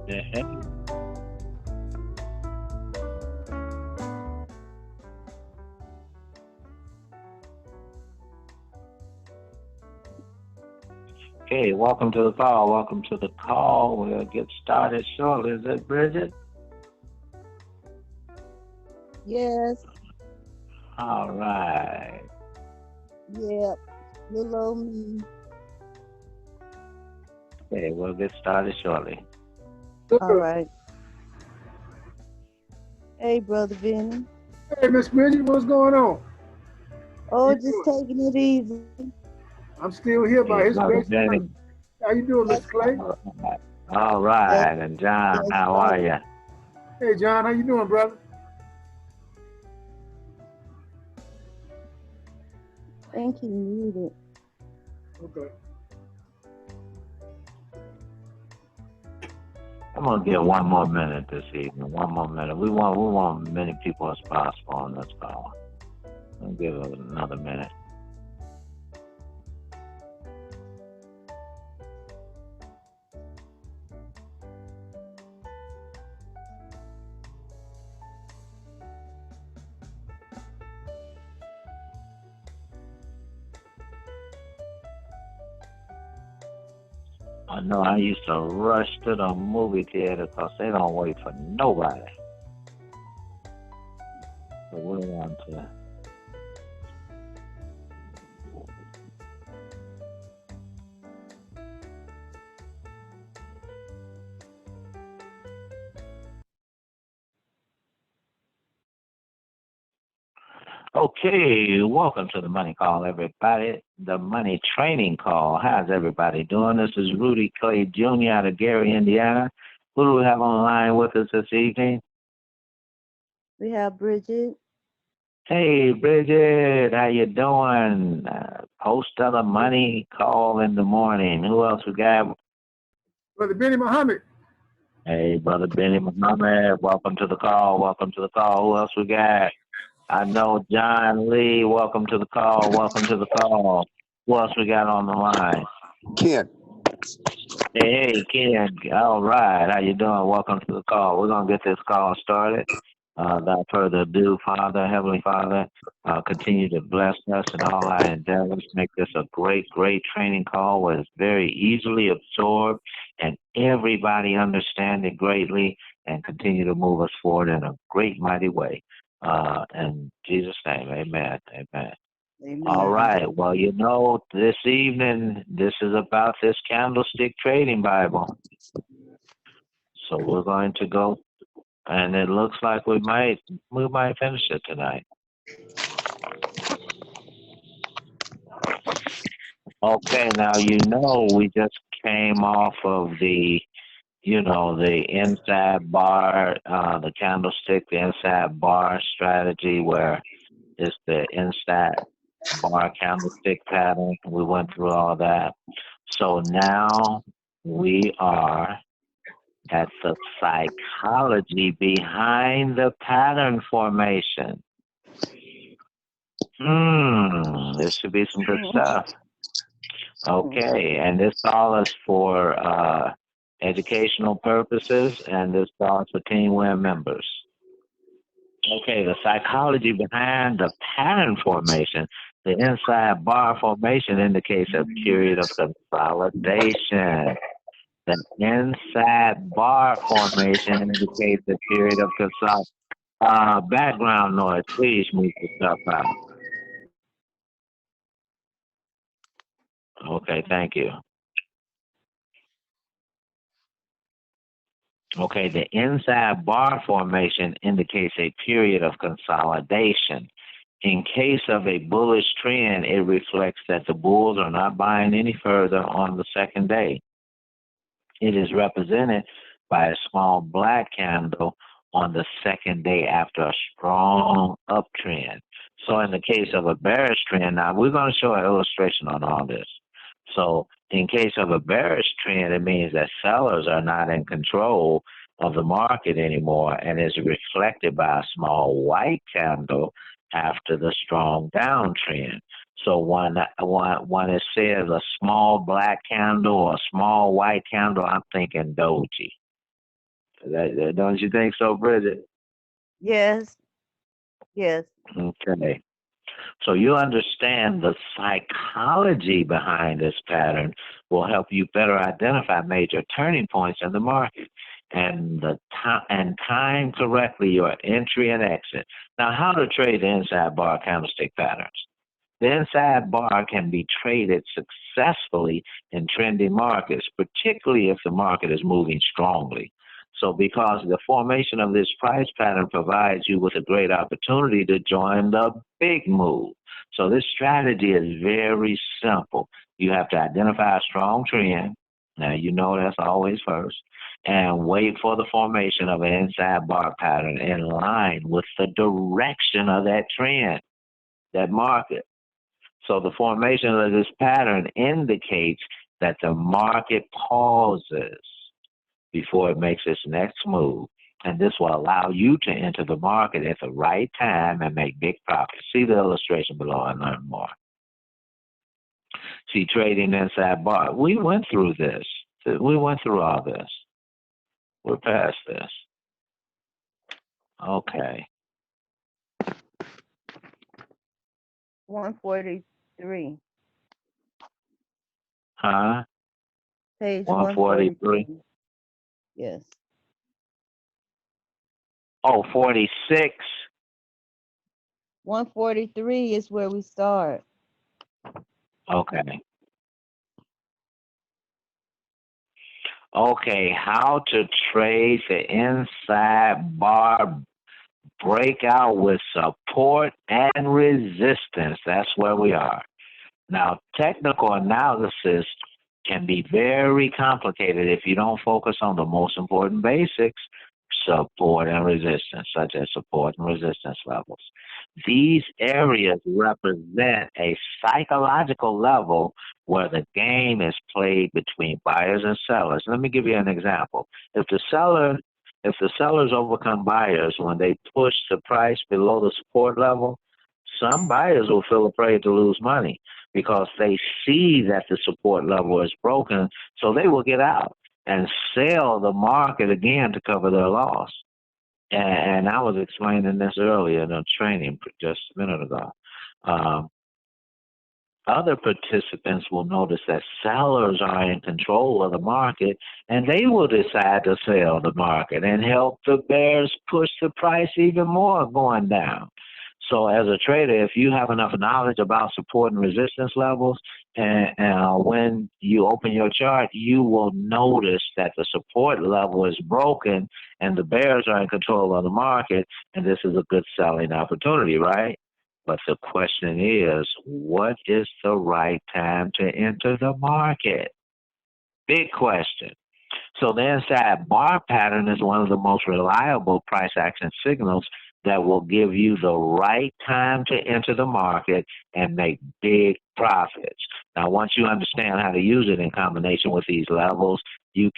Hey. Okay, welcome to the call. Welcome to the call. We'll get started shortly. Is it Bridget? Yes, All right. yep. Little old me. Okay, we'll get started shortly. All Good. right. Hey, Brother Benny. Hey, Miss Bridget, what's going on? How Oh, you just doing? taking it easy. I'm still here by Hey, His Brother grace and Benny. mercy. How you doing, Mr. That's Clay? All right. All that's right. And John, that's how are right. you? Hey, John, how you doing, brother? Think he muted. Okay. I'm gonna give one more minute this evening. One more minute. We want many people as possible on this call. I'll give it another minute. I know I used to rush to the movie theater because they don't wait for nobody. So we want to. Okay, welcome to the Money Call, everybody. The Money Training Call. How's everybody doing? This is Rudy Clay Jr. out of Gary, Indiana. Who do we have on the line with us this evening? We have Bridget. Hey, Bridget, how you doing? Post of the Money Call in the morning. Who else we got? Brother Benny Muhammad. Hey, Brother Benny Muhammad. Welcome to the call. Welcome to the call. Who else we got? I know John Lee. Welcome to the call. Welcome to the call. Who else we got on the line? Ken. Hey, Ken. All right. How you doing? Welcome to the call. We're going to get this call started. Without further ado, Father, Heavenly Father, continue to bless us in all our endeavors. Make this a great, great training call where it's very easily absorbed and everybody understand it greatly and continue to move us forward in a great, mighty way. In Jesus' name, amen. Amen. All Amen. right. Well, this evening, this is about this Candlestick Trading Bible. So we're going to go, and it looks like we might finish it tonight. Okay. Now we just came off of the inside bar, the candlestick, the inside bar strategy, where it's the inside bar candlestick pattern. We went through all that. So now we are at the psychology behind the pattern formation. This should be some good Mm, stuff. Okay, and this call is for educational purposes, and this call is for Team Win members. Okay, the psychology behind the pattern formation, the inside bar formation indicates a period of consolidation. The inside bar formation indicates a period of consolidation. Background noise, please mute yourself out. Okay, thank you. Okay, the inside bar formation indicates a period of consolidation. In case of a bullish trend, it reflects that the bulls are not buying any further on the second day. It is represented by a small black candle on the second day after a strong uptrend. So in the case of a bearish trend, now we're going to show an illustration on all this. So in case of a bearish trend, it means that sellers are not in control of the market anymore and is reflected by a small white candle after the strong downtrend. So when it says a small black candle or a small white candle, I'm thinking doji. Don't you think so, Bridget? Yes. Yes. Okay. So you understand the psychology behind this pattern will help you better identify major turning points in the market and time correctly your entry and exit. Now, how to trade the inside bar candlestick patterns? The inside bar can be traded successfully in trending markets, particularly if the market is moving strongly. So because the formation of this price pattern provides you with a great opportunity to join the big move. So this strategy is very simple. You have to identify a strong trend. Now, you know that's always first. And wait for the formation of an inside bar pattern in line with the direction of that trend, that market. So the formation of this pattern indicates that the market pauses before it makes its next move. And this will allow you to enter the market at the right time and make big profits. See the illustration below and learn more. See, trading inside bar. We went through this. We went through all this. We're past this. Okay. 143. Huh? Page 143. 143. Yes. Oh, 46. 143 is where we start. Okay. Okay, how to trade the inside bar breakout with support and resistance. That's where we are. Now, technical analysis can be very complicated if you don't focus on the most important basics, support and resistance, such as support and resistance levels. These areas represent a psychological level where the game is played between buyers and sellers. Let me give you an example. If the sellers overcome buyers when they push the price below the support level, some buyers will feel afraid to lose money because they see that the support level is broken, so they will get out and sell the market again to cover their loss. And I was explaining this earlier in a training just a minute ago. Um, Other participants will notice that sellers are in control of the market and they will decide to sell the market and help the bears push the price even more going down. So as a trader, if you have enough knowledge about support and resistance levels, and when you open your chart, you will notice that the support level is broken and the bears are in control of the market, and this is a good selling opportunity, right? But the question is, what is the right time to enter the market? Big question. So the inside bar pattern is one of the most reliable price action signals that will give you the right time to enter the market and make big profits. Now, once you understand how to use it in combination with these levels, you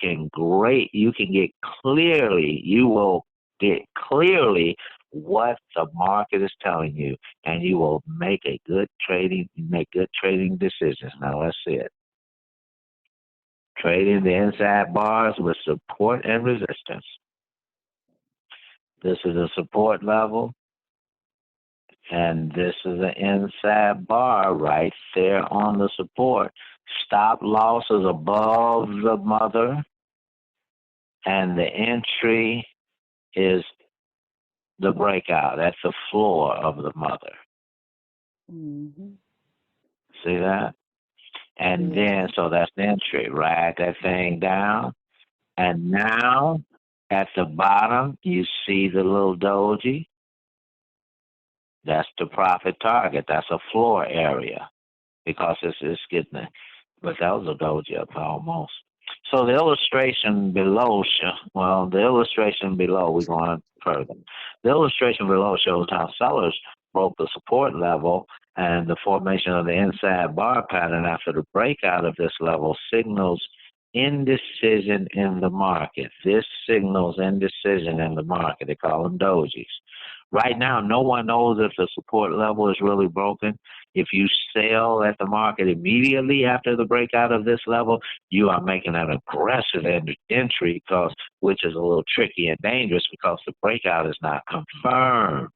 will get clearly what the market is telling you, and you will make good trading decisions. Now, let's see it. Trading the inside bars with support and resistance. This is a support level, and this is an inside bar right there on the support. Stop loss is above the mother, and the entry is the breakout. That's the floor of the mother. Mm-hmm. See that? And then, so that's the entry. Rag that thing down. And now, at the bottom, you see the little doji. That's the profit target. That's a floor area because it's getting it. But that was a doji up almost. So the illustration below, we're going further. The illustration below shows how sellers broke the support level, and the formation of the inside bar pattern after the breakout of this level signals indecision in the market. This signals indecision in the market. They call them dojis. Right now, no one knows if the support level is really broken. If you sell at the market immediately after the breakout of this level, you are making an aggressive entry, because, which is a little tricky and dangerous because the breakout is not confirmed.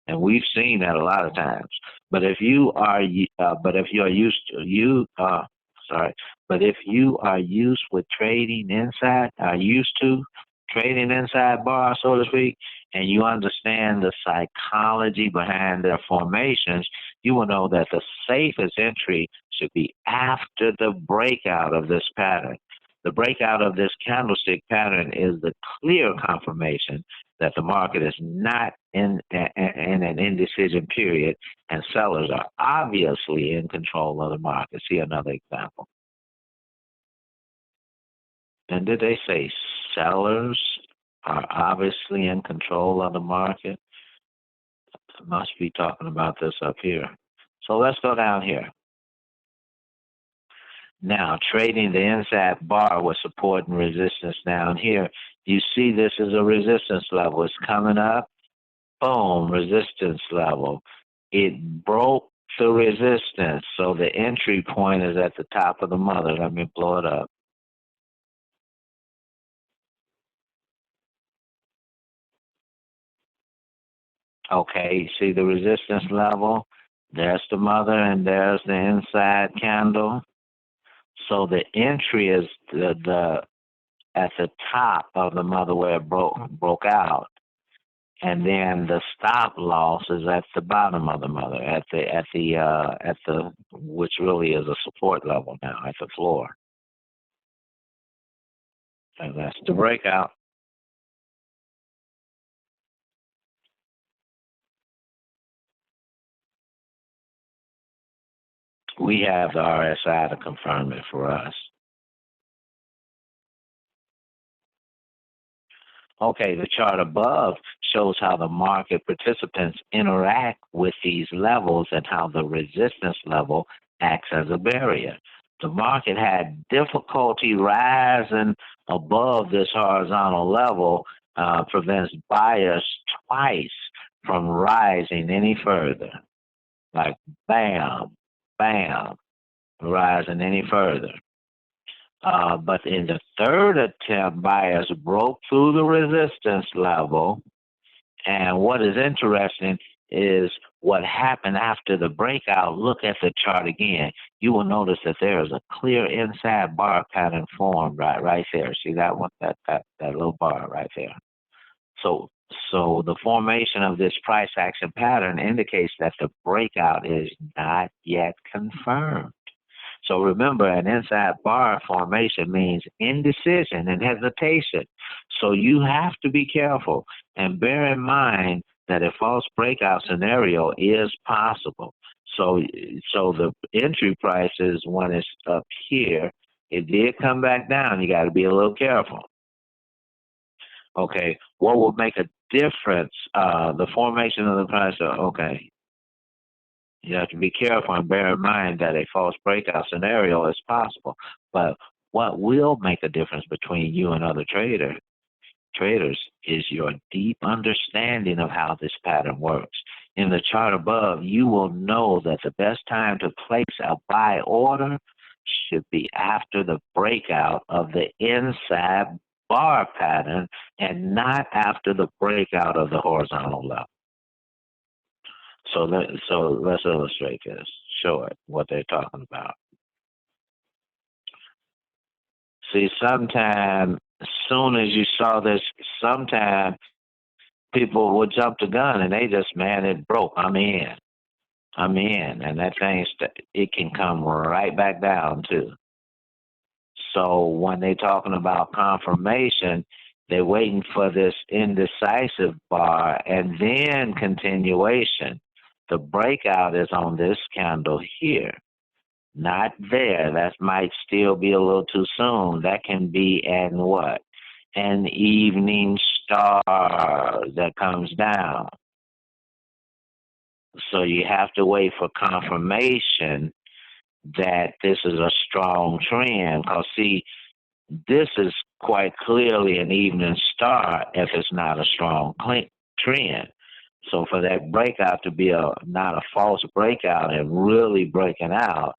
And we've seen that a lot of times. But if you are, but if you are used to, sorry, but if you are used with trading inside, are used to trading inside bars, so to speak, and you understand the psychology behind their formations, you will know that the safest entry should be after the breakout of this pattern. The breakout of this candlestick pattern is the clear confirmation that the market is not in an indecision period, and sellers are obviously in control of the market. See another example. And did they say sellers are obviously in control of the market? I must be talking about this up here. So let's go down here. Now, trading the inside bar with support and resistance down here. You see this is a resistance level. It's coming up. Boom, resistance level. It broke the resistance. So the entry point is at the top of the mother. Let me blow it up. Okay, you see the resistance level? There's the mother and there's the inside candle. So the entry is the at the top of the mother where it broke out. And then the stop loss is at the bottom of the mother, at the which really is a support level now, at the floor. And that's the breakout. We have the RSI to confirm it for us. Okay, the chart above shows how the market participants interact with these levels and how the resistance level acts as a barrier. The market had difficulty rising above this horizontal level, prevents buyers twice from rising any further. Like bam, bam, rising any further. But in the third attempt, buyers broke through the resistance level. And what is interesting is what happened after the breakout. Look at the chart again. You will notice that there is a clear inside bar pattern formed right there. See that one? That little bar right there. So the formation of this price action pattern indicates that the breakout is not yet confirmed. So remember, an inside bar formation means indecision and hesitation. So you have to be careful and bear in mind that a false breakout scenario is possible. So the entry price is when it's up here. It did come back down. You got to be a little careful. Okay, what will make a difference? The formation of the price. Okay. You have to be careful and bear in mind that a false breakout scenario is possible. But what will make a difference between you and other traders is your deep understanding of how this pattern works. In the chart above, you will know that the best time to place a buy order should be after the breakout of the inside bar pattern and not after the breakout of the horizontal level. So let's illustrate this. Show it, what they're talking about. See, sometime, as soon as you saw this, sometime people would jump the gun and they just, man, it broke. I'm in. And that thing, it can come right back down too. So when they're talking about confirmation, they're waiting for this indecisive bar and then continuation. The breakout is on this candle here, not there. That might still be a little too soon. That can be an what? An evening star that comes down. So you have to wait for confirmation that this is a strong trend. Because see, this is quite clearly an evening star if it's not a strong trend. So for that breakout to be not a false breakout and really breaking out,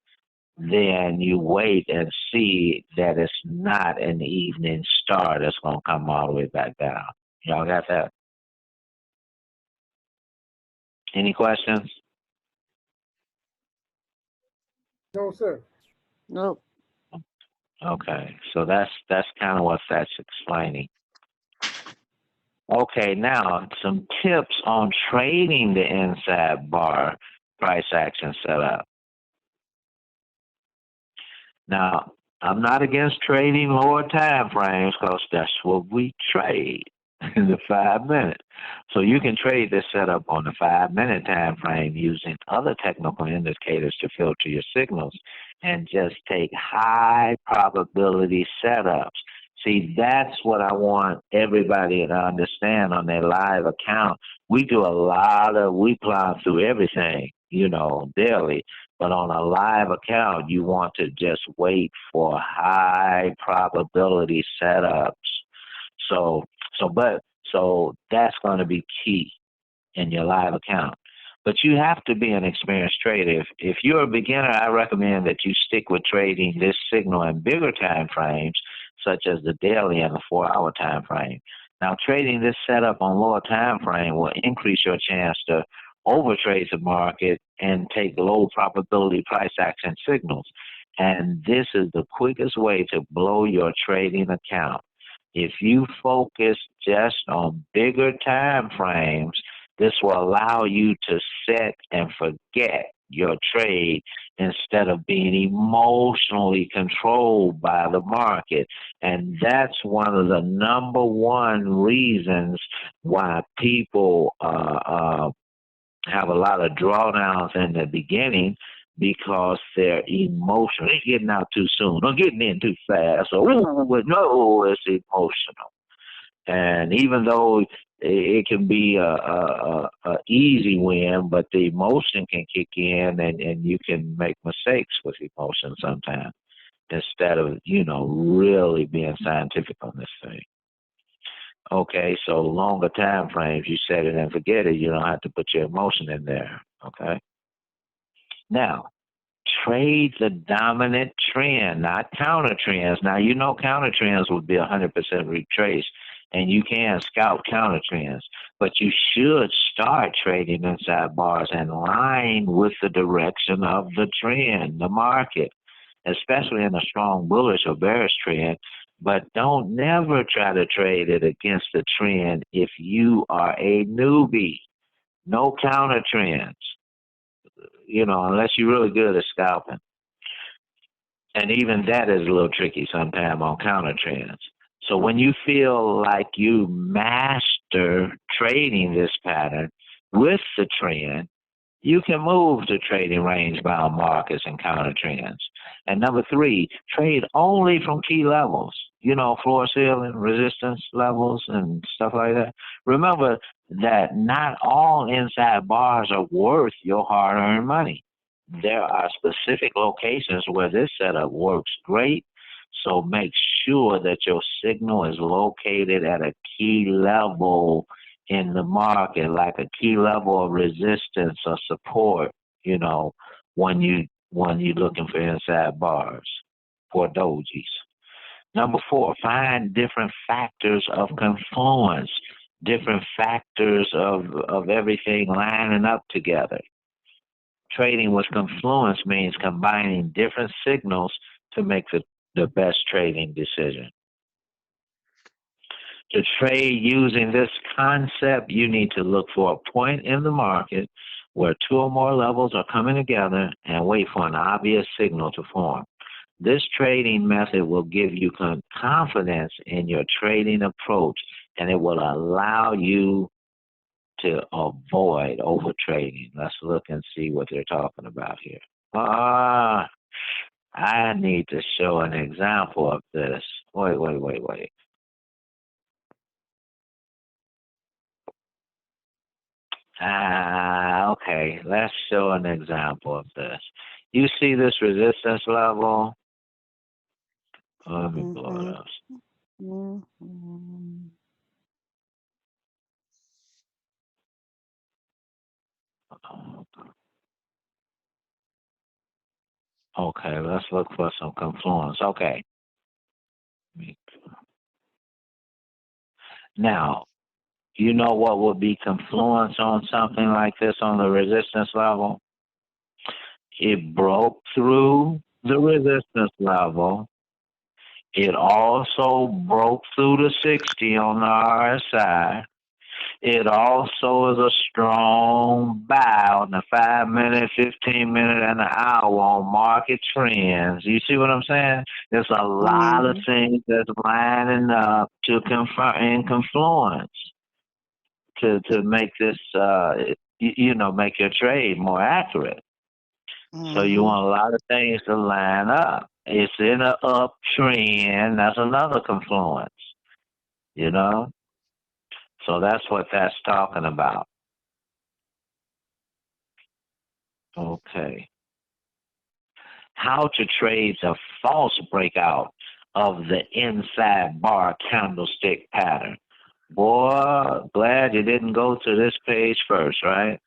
then you wait and see that it's not an evening star that's going to come all the way back down. Y'all got that? Any questions? No, sir. Nope. Okay, so that's kind of what that's explaining. Okay, now some tips on trading the inside bar price action setup. Now, I'm not against trading lower time frames because that's what we trade in the 5 minute. So you can trade this setup on the 5 minute time frame using other technical indicators to filter your signals and just take high probability setups. See, that's what I want everybody to understand on their live account. We plow through everything, daily. But on a live account, you want to just wait for high probability setups. So, so that's going to be key in your live account. But you have to be an experienced trader. If you're a beginner, I recommend that you stick with trading this signal in bigger time frames, such as the daily and the 4-hour time frame. Now, trading this setup on lower time frame will increase your chance to overtrade the market and take low probability price action signals. And this is the quickest way to blow your trading account. If you focus just on bigger time frames, this will allow you to set and forget your trade instead of being emotionally controlled by the market. And that's one of the number one reasons why people have a lot of drawdowns in the beginning, because they're emotional. They're getting out too soon. They're getting in too fast. So, no, it's emotional. And even though it can be a easy win, but the emotion can kick in, and you can make mistakes with emotion sometimes instead of, really being scientific on this thing. Okay, so longer time frames, you set it and forget it. You don't have to put your emotion in there. Okay. Now, trade the dominant trend, not counter trends. Now, counter trends would be 100% retraced, and you can scout counter trends, but you should start trading inside bars in line with the direction of the trend, the market, especially in a strong bullish or bearish trend. But don't never try to trade it against the trend if you are a newbie. No counter trends, unless you're really good at scalping. And even that is a little tricky sometimes on counter trends. So when you feel like you master trading this pattern with the trend, you can move to trading range-bound markets and counter trends. And number 3, trade only from key levels, floor ceiling, resistance levels, and stuff like that. Remember that not all inside bars are worth your hard-earned money. There are specific locations where this setup works great, so make sure that your signal is located at a key level in the market, like a key level of resistance or support, when you're looking for inside bars for dojis. Number 4, find different factors of confluence, different factors of everything lining up together. Trading with confluence means combining different signals to make the best trading decision. To trade using this concept, you need to look for a point in the market where 2 or more levels are coming together and wait for an obvious signal to form. This trading method will give you confidence in your trading approach, and it will allow you to avoid over trading. Let's look and see what they're talking about here. I need to show an example of this. Wait. Okay, let's show an example of this. You see this resistance level? Let me blow it Mm-hmm. up. Mm-hmm. Okay, let's look for some confluence. Okay. Now, you know what would be confluence on something like this on the resistance level? It broke through the resistance level. It also broke through the 60 on the RSI. It also is a strong buy on the 5 minute, 15 minute, and the hour on market trends. You see what I'm saying? There's a lot of Mm-hmm. things that's lining up to confirm and confluence to make this, make your trade more accurate. So you Mm-hmm. want a lot of things to line up. It's in an uptrend. That's another confluence, you know? So that's what that's talking about. Okay. How to trade a false breakout of the inside bar candlestick pattern. Boy, glad you didn't go to this page first, right?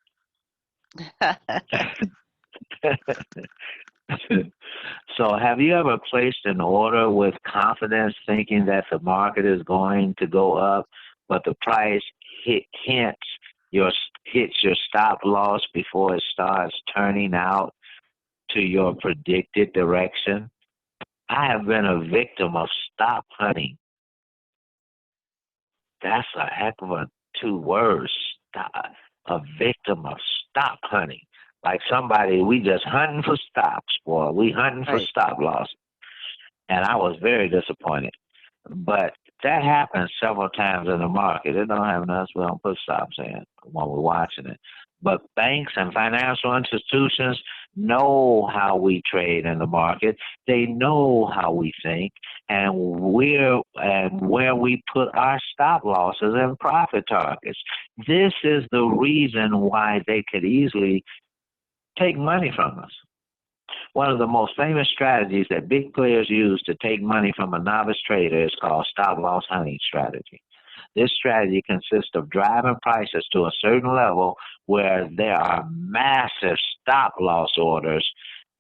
So, have you ever placed an order with confidence thinking that the market is going to go up, but the price hits your hits your stop loss before it starts turning out to your predicted direction? I have been a victim of stop hunting. That's a heck of a two words. A victim of stop hunting. Like somebody, we just hunting for stops, boy. We hunting for Right. stop loss. And I was very disappointed. But that happens several times in the market. It don't happen to us. We don't put stops in when we're watching it. But banks and financial institutions know how we trade in the market. They know how we think, and where we put our stop losses and profit targets. This is the reason why they could easily take money from us. One of the most famous strategies that big players use to take money from a novice trader is called stop loss hunting strategy. This strategy consists of driving prices to a certain level where there are massive stop loss orders,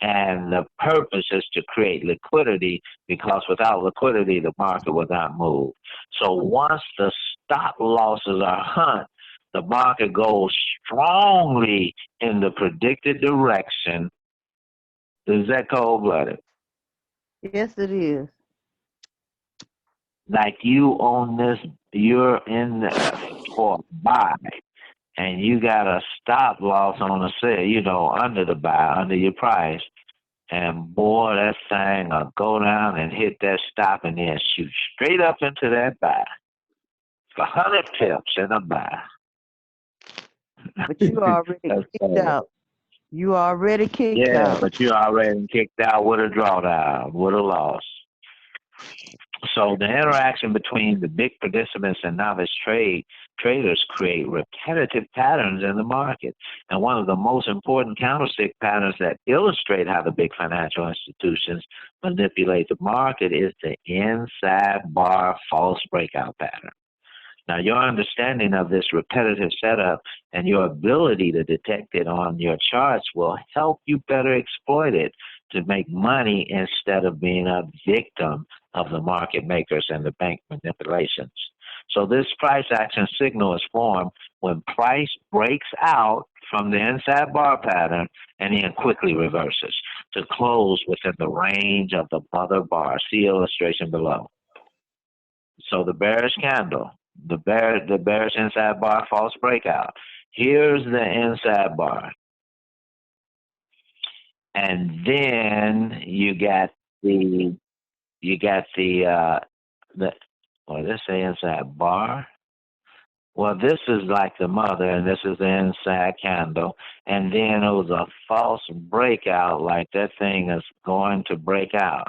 and the purpose is to create liquidity because without liquidity, the market will not move. So once the stop losses are hunt, the market goes strongly in the predicted direction. Is that cold blooded? Yes, it is. Like you own this, you're in there for buy, and you got a stop loss on the sale, under the buy, under your price. And boy, that thing will go down and hit that stop and then shoot straight up into that buy for 100 pips in a buy. But you already That's kicked crazy. out. You already kicked Yeah, out. but you already kicked out with a drawdown, with a loss. So the interaction between the big participants and novice traders create repetitive patterns in the market. And one of the most important candlestick patterns that illustrate how the big financial institutions manipulate the market is the inside bar false breakout pattern. Now, your understanding of this repetitive setup and your ability to detect it on your charts will help you better exploit it to make money instead of being a victim of the market makers and the bank manipulations. So, this price action signal is formed when price breaks out from the inside bar pattern and then quickly reverses to close within the range of the mother bar. See illustration below. So the bearish candle, the bearish inside bar false breakout. Here's the inside bar, and then the you got the well, this the inside bar. Well, this is like the mother, and this is the inside candle, and then it was a false breakout, like that thing is going to break out.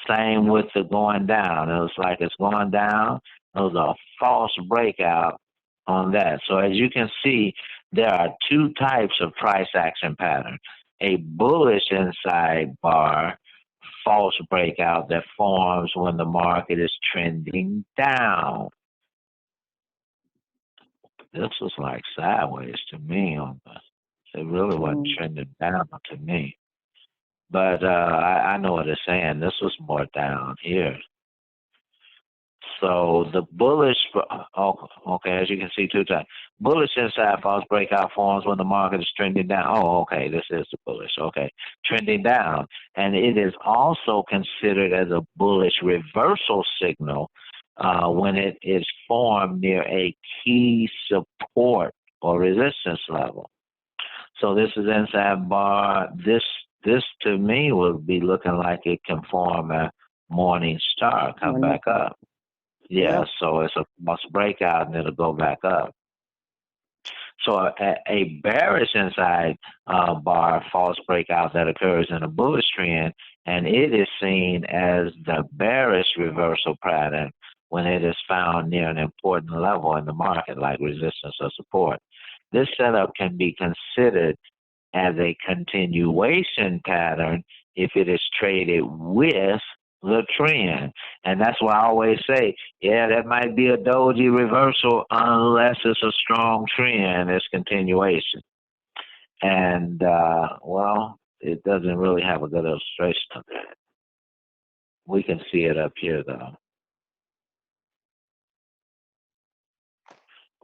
Same with the going down. It was like it's going down. It was a false breakout on that. So as you can see, there are two types of price action pattern. A bullish inside bar false breakout that forms when the market is trending down. This was like sideways to me on the, it really wasn't trending down to me. But I know what it's saying. This was more down here. So the bullish, oh, okay, as you can see two times. Bullish inside false breakout forms when the market is trending down. Oh, okay, this is the bullish. Okay, trending down. And it is also considered as a bullish reversal signal when it is formed near a key support or resistance level. So this is inside bar. This to me would be looking like it can form a morning star, come back up. Yeah, Yep. so it's a false breakout and it'll go back up. So a bearish inside bar false breakout that occurs in a bullish trend, and it is seen as the bearish reversal pattern when it is found near an important level in the market, like resistance or support. This setup can be considered as a continuation pattern if it is traded with the trend. And that's why I always say, yeah, that might be a doji reversal unless it's a strong trend, it's continuation. And, well, it doesn't really have a good illustration of that. We can see it up here, though.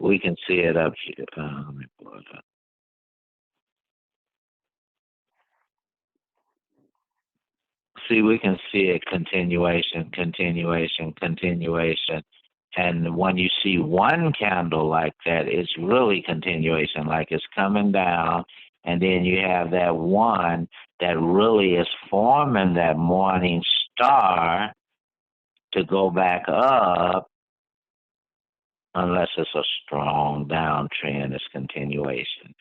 We can see it up here. Let me pull it up. See, we can see it continuation, continuation, continuation. And when you see one candle like that, it's really continuation, like it's coming down. And then you have that one that really is forming that morning star to go back up, unless it's a strong downtrend, it's continuation.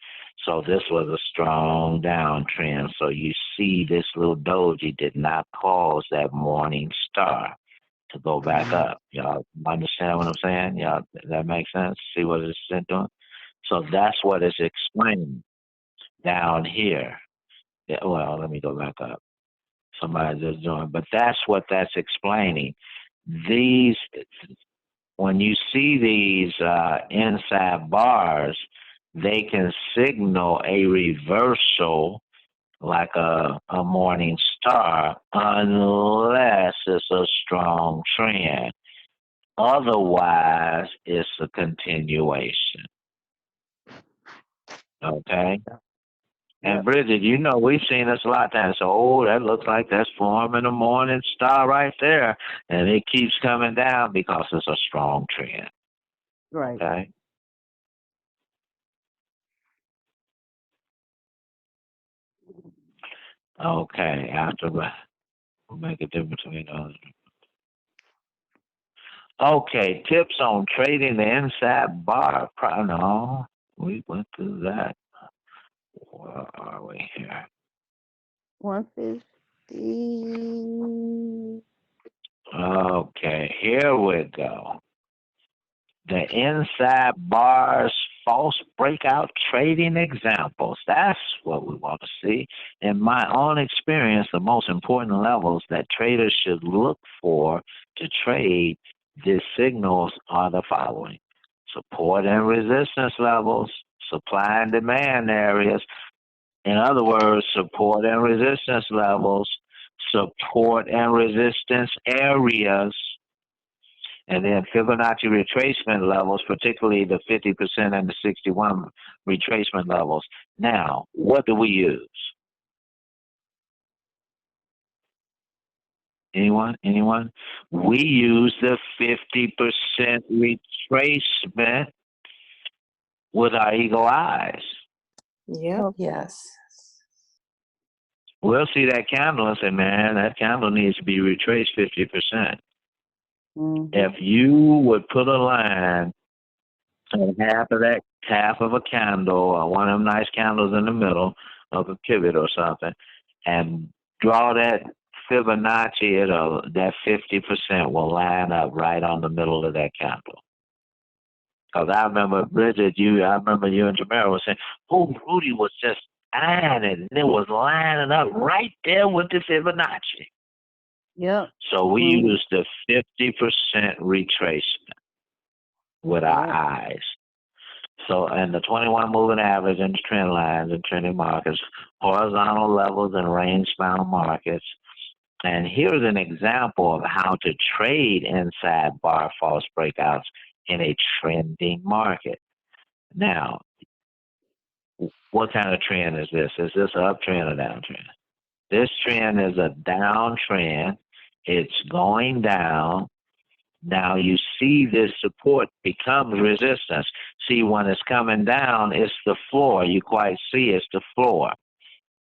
So this was a strong downtrend. So you see this little doji did not cause that morning star to go back up. Y'all understand what I'm saying? Y'all, that makes sense? See what it's doing? So that's what it's explaining down here. Yeah, well, let me go back up. Somebody just joined. But that's what that's explaining. These, when you see these inside bars, they can signal a reversal like a morning star unless it's a strong trend. Otherwise, it's a continuation. Okay? And Yep. Bridget, you know, we've seen this a lot of times. So, oh, that looks like that's forming a morning star right there. And it keeps coming down because it's a strong trend. Right. Okay? Okay, after that, we'll make a difference between those. Okay, tips on trading the inside bar. No, we went through that. Where are we here? 150. Okay, here we go. The inside bars false breakout trading examples. That's what we want to see. In my own experience, the most important levels that traders should look for to trade these signals are the following: support and resistance levels, supply and demand areas. In other words, support and resistance levels, support and resistance areas, and then Fibonacci retracement levels, particularly the 50% and the 61 retracement levels. Now, what do we use? Anyone? Anyone? We use the 50% retracement with our eagle eyes. Yep. Yes. We'll see that candle and say, man, that candle needs to be retraced 50%. If you would put a line on half of a candle or one of them nice candles in the middle of a pivot or something and draw that Fibonacci, that 50% will line up right on the middle of that candle. Because I remember, Bridget, I remember you and Jamera were saying, oh, Rudy was just eyeing it, and it was lining up right there with the Fibonacci. Yep. So we Mhm. use the 50% retracement with our Yep. eyes. So, and the 21 moving average and the trend lines and trending markets, horizontal levels and range bound markets. And here's an example of how to trade inside bar false breakouts in a trending market. Now, what kind of trend is this? Is this an uptrend or downtrend? This trend is a downtrend. It's going down. Now you see this support becomes resistance. See, when it's coming down, it's the floor. You quite see it's the floor.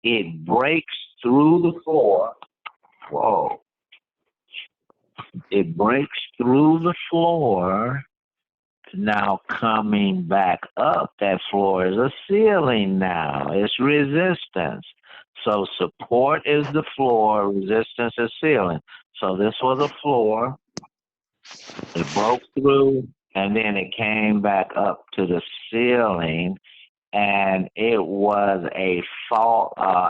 It breaks through the floor. Whoa. It breaks through the floor. Now coming back up, that floor is a ceiling now. It's resistance. So support is the floor, resistance is ceiling. So this was a floor. It broke through, and then it came back up to the ceiling, and it was a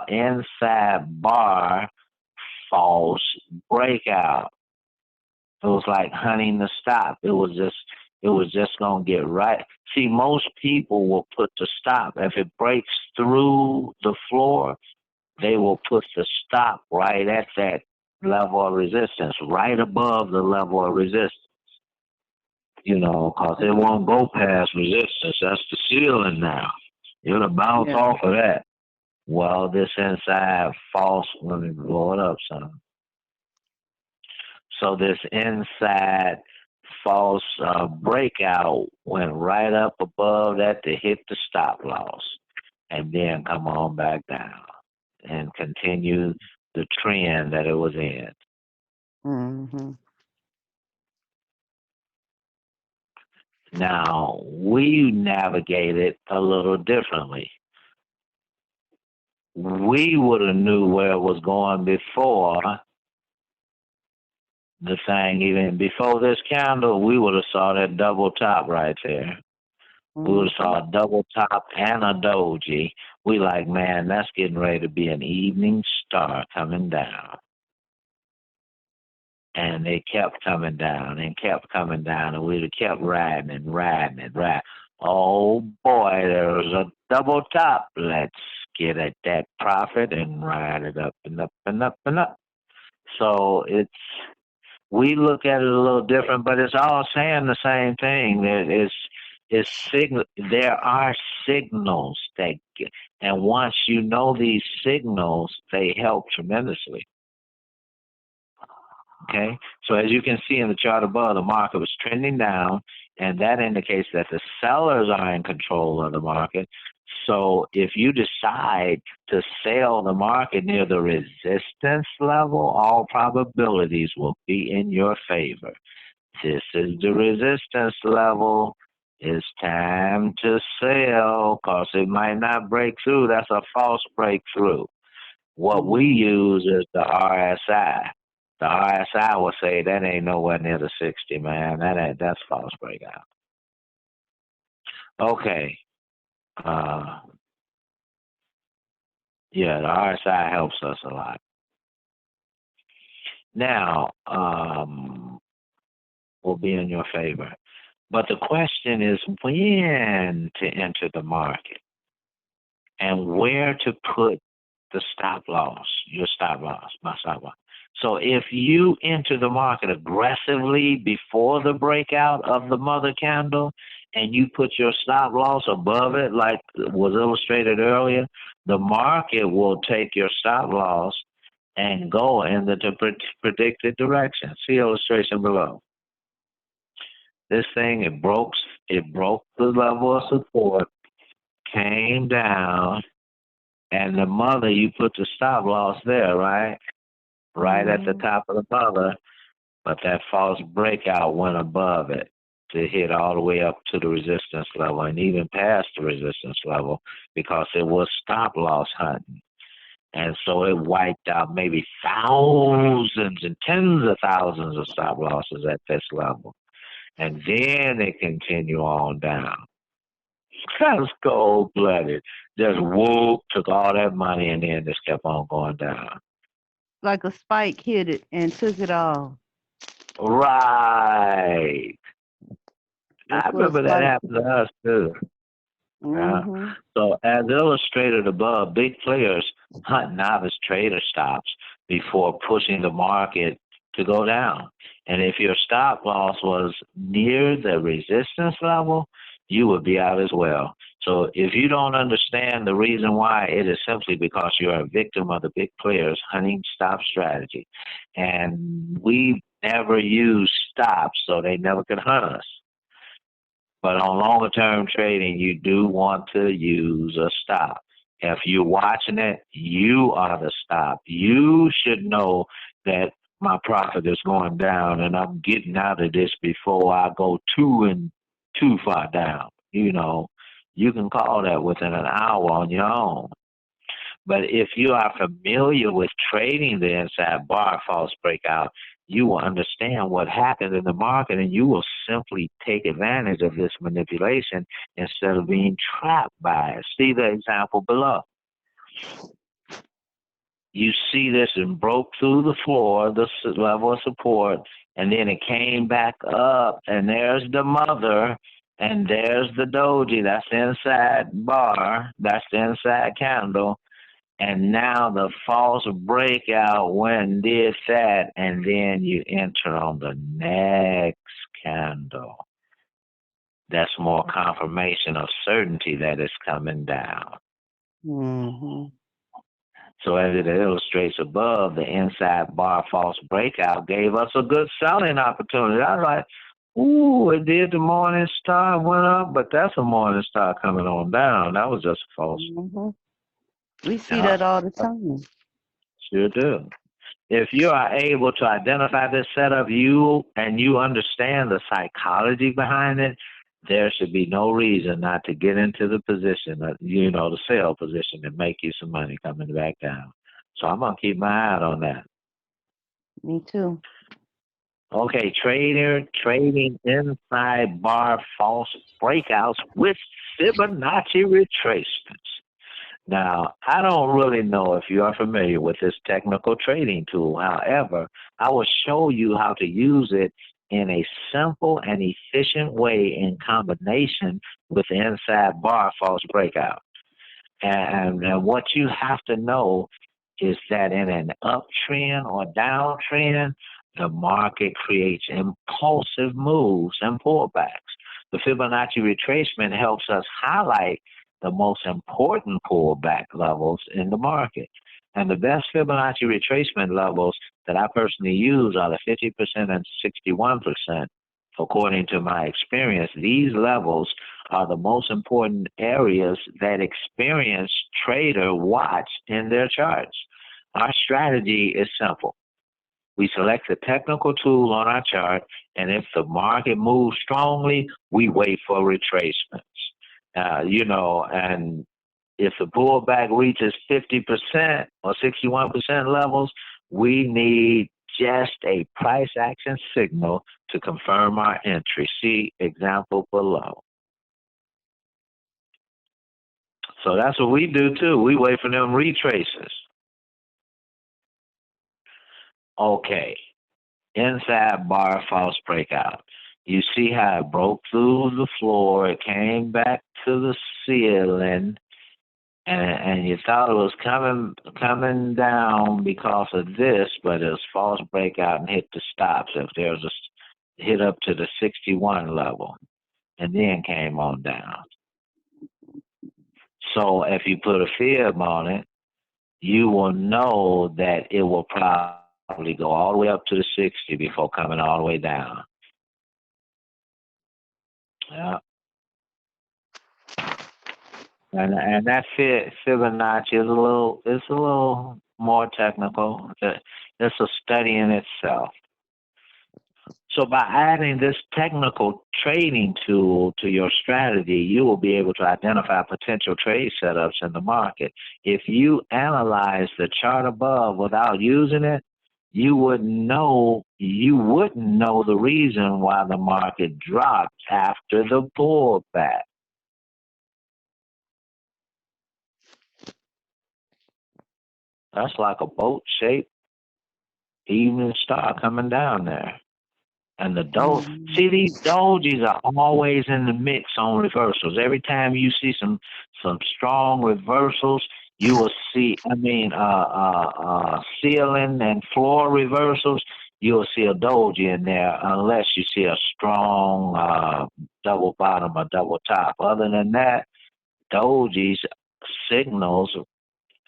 inside bar false breakout. It was like hunting the stop. It was just gonna get right. See, most people will put the stop. If it breaks through the floor, they will put the stop right at that level of resistance, right above the level of resistance. You know, because it won't go past resistance. That's the ceiling now. It'll bounce Yeah. off of that. Well, this inside false, let me blow it up son. So this inside false breakout went right up above that to hit the stop loss and then come on back down and continue the trend that it was in. Mhm. Now, we navigate it a little differently. We would have knew where it was going before the thing, even before this candle, we would have saw that double top right there. We would have saw a double top and a doji. We like, man, that's getting ready to be an evening star coming down. And they kept coming down and kept coming down, and we'd have kept riding and riding and riding. Oh boy, there was a double top. Let's get at that profit and ride it up and up and up and up. So we look at it a little different, but it's all saying the same thing. There are signals and once you know these signals, they help tremendously. Okay, so as you can see in the chart above, the market was trending down, and that indicates that the sellers are in control of the market. So if you decide to sell the market near the resistance level, all probabilities will be in your favor. This is the resistance level. It's time to sell because it might not break through. That's a false breakthrough. What we use is the RSI. The RSI will say that ain't nowhere near the 60, man. That's false breakout. Okay. Yeah, the RSI helps us a lot. Now, will be in your favor. But the question is when to enter the market and where to put the stop loss, your stop loss, my stop loss. So if you enter the market aggressively before the breakout of the mother candle and you put your stop loss above it, like was illustrated earlier, the market will take your stop loss and go in the predicted direction. See illustration below. This thing, it broke the level of support, came down, and the mother, you put the stop loss there, right? Right at the top of the mother, but that false breakout went above it to hit all the way up to the resistance level and even past the resistance level because it was stop loss hunting. And so it wiped out maybe thousands and tens of thousands of stop losses at this level. And then they continue on down. Kind of cold blooded. Just whoop, took all that money and then just kept on going down. like a spike hit it and took it all. Right. I That's what a remember that spike. happened to us too. Yeah. Mm-hmm. So as illustrated above, big players hunt novice trader stops before pushing the market to go down. And if your stop loss was near the resistance level, you would be out as well. So if you don't understand the reason why, it is simply because you're a victim of the big players hunting stop strategy. And we never use stops, so they never could hunt us. But on longer term trading, you do want to use a stop. If you're watching it, you are the stop. You should know that my profit is going down and I'm getting out of this before I go too far down. You can call that within an hour on your own. But if you are familiar with trading the inside bar false breakout, you will understand what happens in the market and you will simply take advantage of this manipulation instead of being trapped by it. See the example below. You see this and broke through the floor, the level of support, and then it came back up, and there's the mother, and there's the doji. That's the inside bar. That's the inside candle. And now the false breakout went and did that, and then you enter on the next candle. That's more confirmation of certainty that it's coming down. Mm-hmm. So as it illustrates above, the inside bar false breakout gave us a good selling opportunity. I was like, ooh, it did the morning star, went up, but that's a morning star coming on down. That was just false. Mm-hmm. We see Yeah, that all the time. sure do. If you are able to identify this setup, you understand the psychology behind it, there should be no reason not to get into the position, the sell position, and make you some money coming back down. So I'm gonna keep my eye out on that. Me too. Okay, trader trading inside bar false breakouts with Fibonacci retracements. Now, I don't really know if you are familiar with this technical trading tool. However, I will show you how to use it in a simple and efficient way in combination with the inside bar false breakout. And what you have to know is that in an uptrend or downtrend, the market creates impulsive moves and pullbacks. The Fibonacci retracement helps us highlight the most important pullback levels in the market. And the best Fibonacci retracement levels that I personally use are the 50% and 61%. According to my experience, these levels are the most important areas that experienced trader watch in their charts. Our strategy is simple. We select the technical tool on our chart, and if the market moves strongly, we wait for retracements. And if the pullback reaches 50% or 61% levels, we need just a price action signal to confirm our entry. See example below. So that's what we do too. We wait for them retraces. Okay, inside bar false breakout. You see how it broke through the floor, it came back to the ceiling, and you thought it was coming down because of this, but it was false breakout and hit the stops. If there was a hit up to the 61 level, and then came on down. So if you put a fib on it, you will know that it will probably go all the way up to the 60 before coming all the way down. Yeah. And that Fibonacci is a little more technical. It's a study in itself. So by adding this technical trading tool to your strategy, you will be able to identify potential trade setups in the market. If you analyze the chart above without using it, you wouldn't know the reason why the market dropped after the pullback. That's like a boat shape evening star coming down there. And the Mhm. see, these dojis are always in the mix on reversals. Every time you see some strong reversals, you will see. I mean, ceiling and floor reversals. You will see a doji in there, unless you see a strong double bottom or double top. Other than that, dojis signals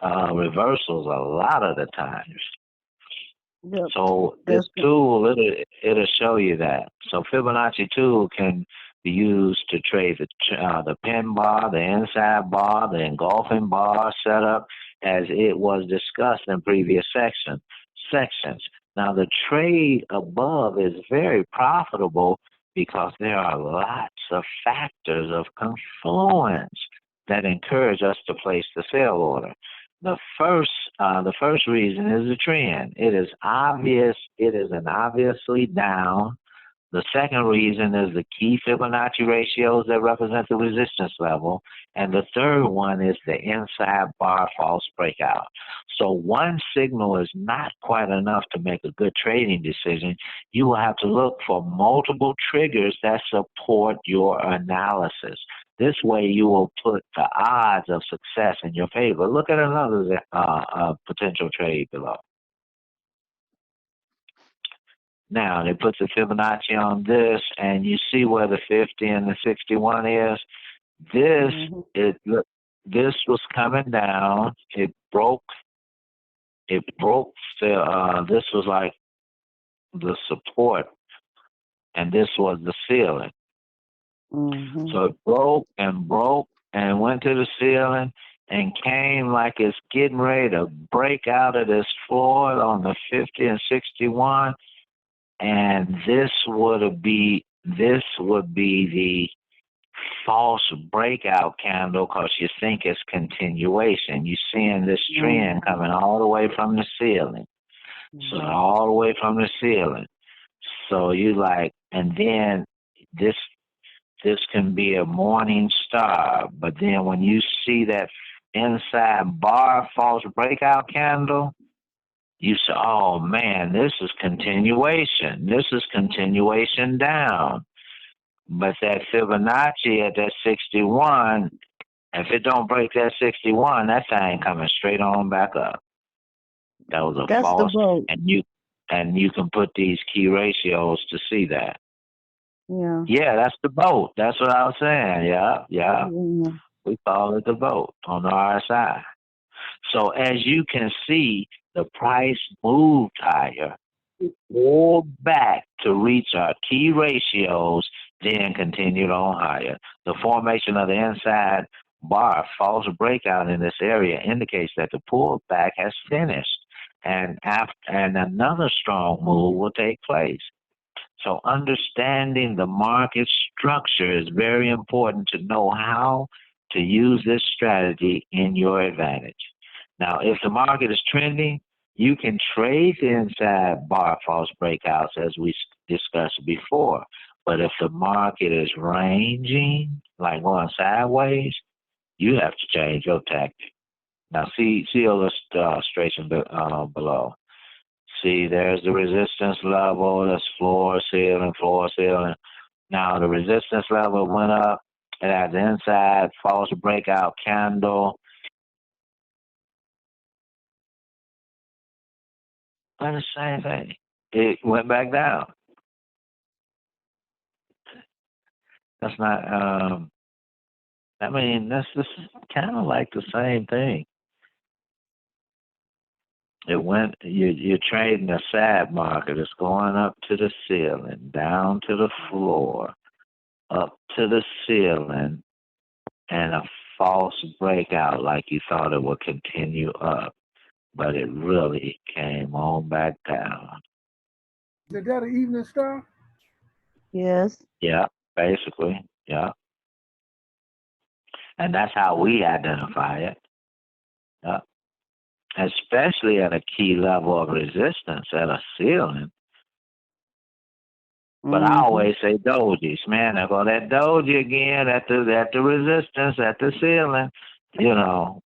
reversals a lot of the times. Yep. So this That's the, tool, it'll show you that. So Fibonacci tool can be used to trade the pin bar, the inside bar, the engulfing bar setup, as it was discussed in previous sections. Now the trade above is very profitable because there are lots of factors of confluence that encourage us to place the sell order. The first reason is the trend. It is obvious. It is an obviously down. The second reason is the key Fibonacci ratios that represent the resistance level. And the third one is the inside bar false breakout. So one signal is not quite enough to make a good trading decision. You will have to look for multiple triggers that support your analysis. This way you will put the odds of success in your favor. Look at another potential trade below. Now, they put the Fibonacci on this, and you see where the 50 and the 61 is. This mhm. this was coming down. It broke. It broke the. This was like the support, and this was the ceiling. Mhm. So it broke and went to the ceiling and came like it's getting ready to break out of this floor on the 50 and 61. And this would be the false breakout candle, because you think it's continuation. You're seeing this trend Mhm. coming all the way from the ceiling. So Mhm. all the way from the ceiling. So you like, and then this this can be a morning star, but then when you see that inside bar false breakout candle, you say, oh man, this is continuation. This is continuation down. But that Fibonacci at that 61, if it don't break that 61, that thing coming straight on back up. That was a That's the false, boat. and you can put these key ratios to see that. Yeah. Yeah, that's the boat. That's what I was saying. Yeah, yeah. Yeah. We call it the boat on the RSI. So as you can see, the price moved higher, pulled back to reach our key ratios, then continued on higher. The formation of the inside bar false breakout in this area indicates that the pullback has finished, and another strong move will take place. So understanding the market structure is very important to know how to use this strategy in your advantage. Now, if the market is trending, you can trade the inside bar false breakouts as we discussed before. But if the market is ranging, like going sideways, you have to change your tactic. Now, see illustration below. See, there's the resistance level. That's floor, ceiling, floor, ceiling. Now the resistance level went up. It has the inside false breakout candle. But the same thing. It went back down. That's not. I mean, this is kind of like the same thing. It went. You're trading a sad market. It's going up to the ceiling, down to the floor, up to the ceiling, and a false breakout like you thought it would continue up, but it really came on back down. Is that an evening star? Yes. Yeah, basically. Yeah. And that's how we identify it. Yeah. Especially at a key level of resistance at a ceiling. But I Mhm. always say dojis, man. I go that doji again at the resistance at the ceiling, you know.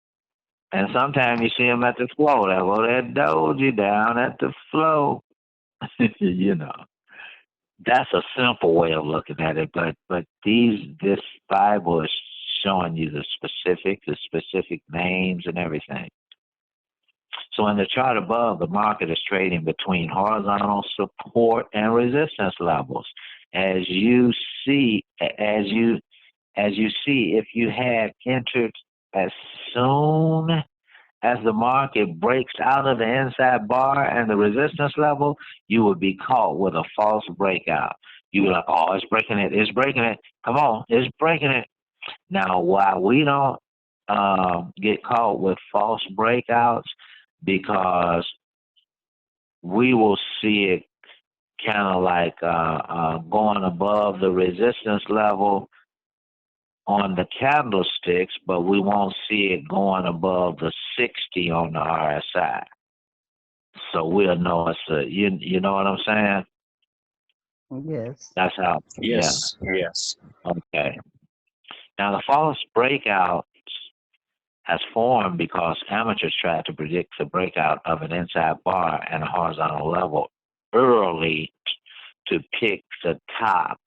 And sometimes you see them at the flow. They go that doji down at the flow. you know, that's a simple way of looking at it. But this Bible is showing you the specific names and everything. So in the chart above, the market is trading between horizontal support and resistance levels. As you see, if you had entered as soon as the market breaks out of the inside bar and the resistance level, you would be caught with a false breakout. You would be like, oh, it's breaking it, it's breaking it. Come on, it's breaking it. Now, why we don't get caught with false breakouts, because we will see it kind of like going above the resistance level on the candlesticks, but we won't see it going above the 60 on the RSI. So we'll know it's a, you know what I'm saying? Yes. That's how, Yes. Yes. okay. Now the false breakout has formed because amateurs tried to predict the breakout of an inside bar and a horizontal level early to pick the top,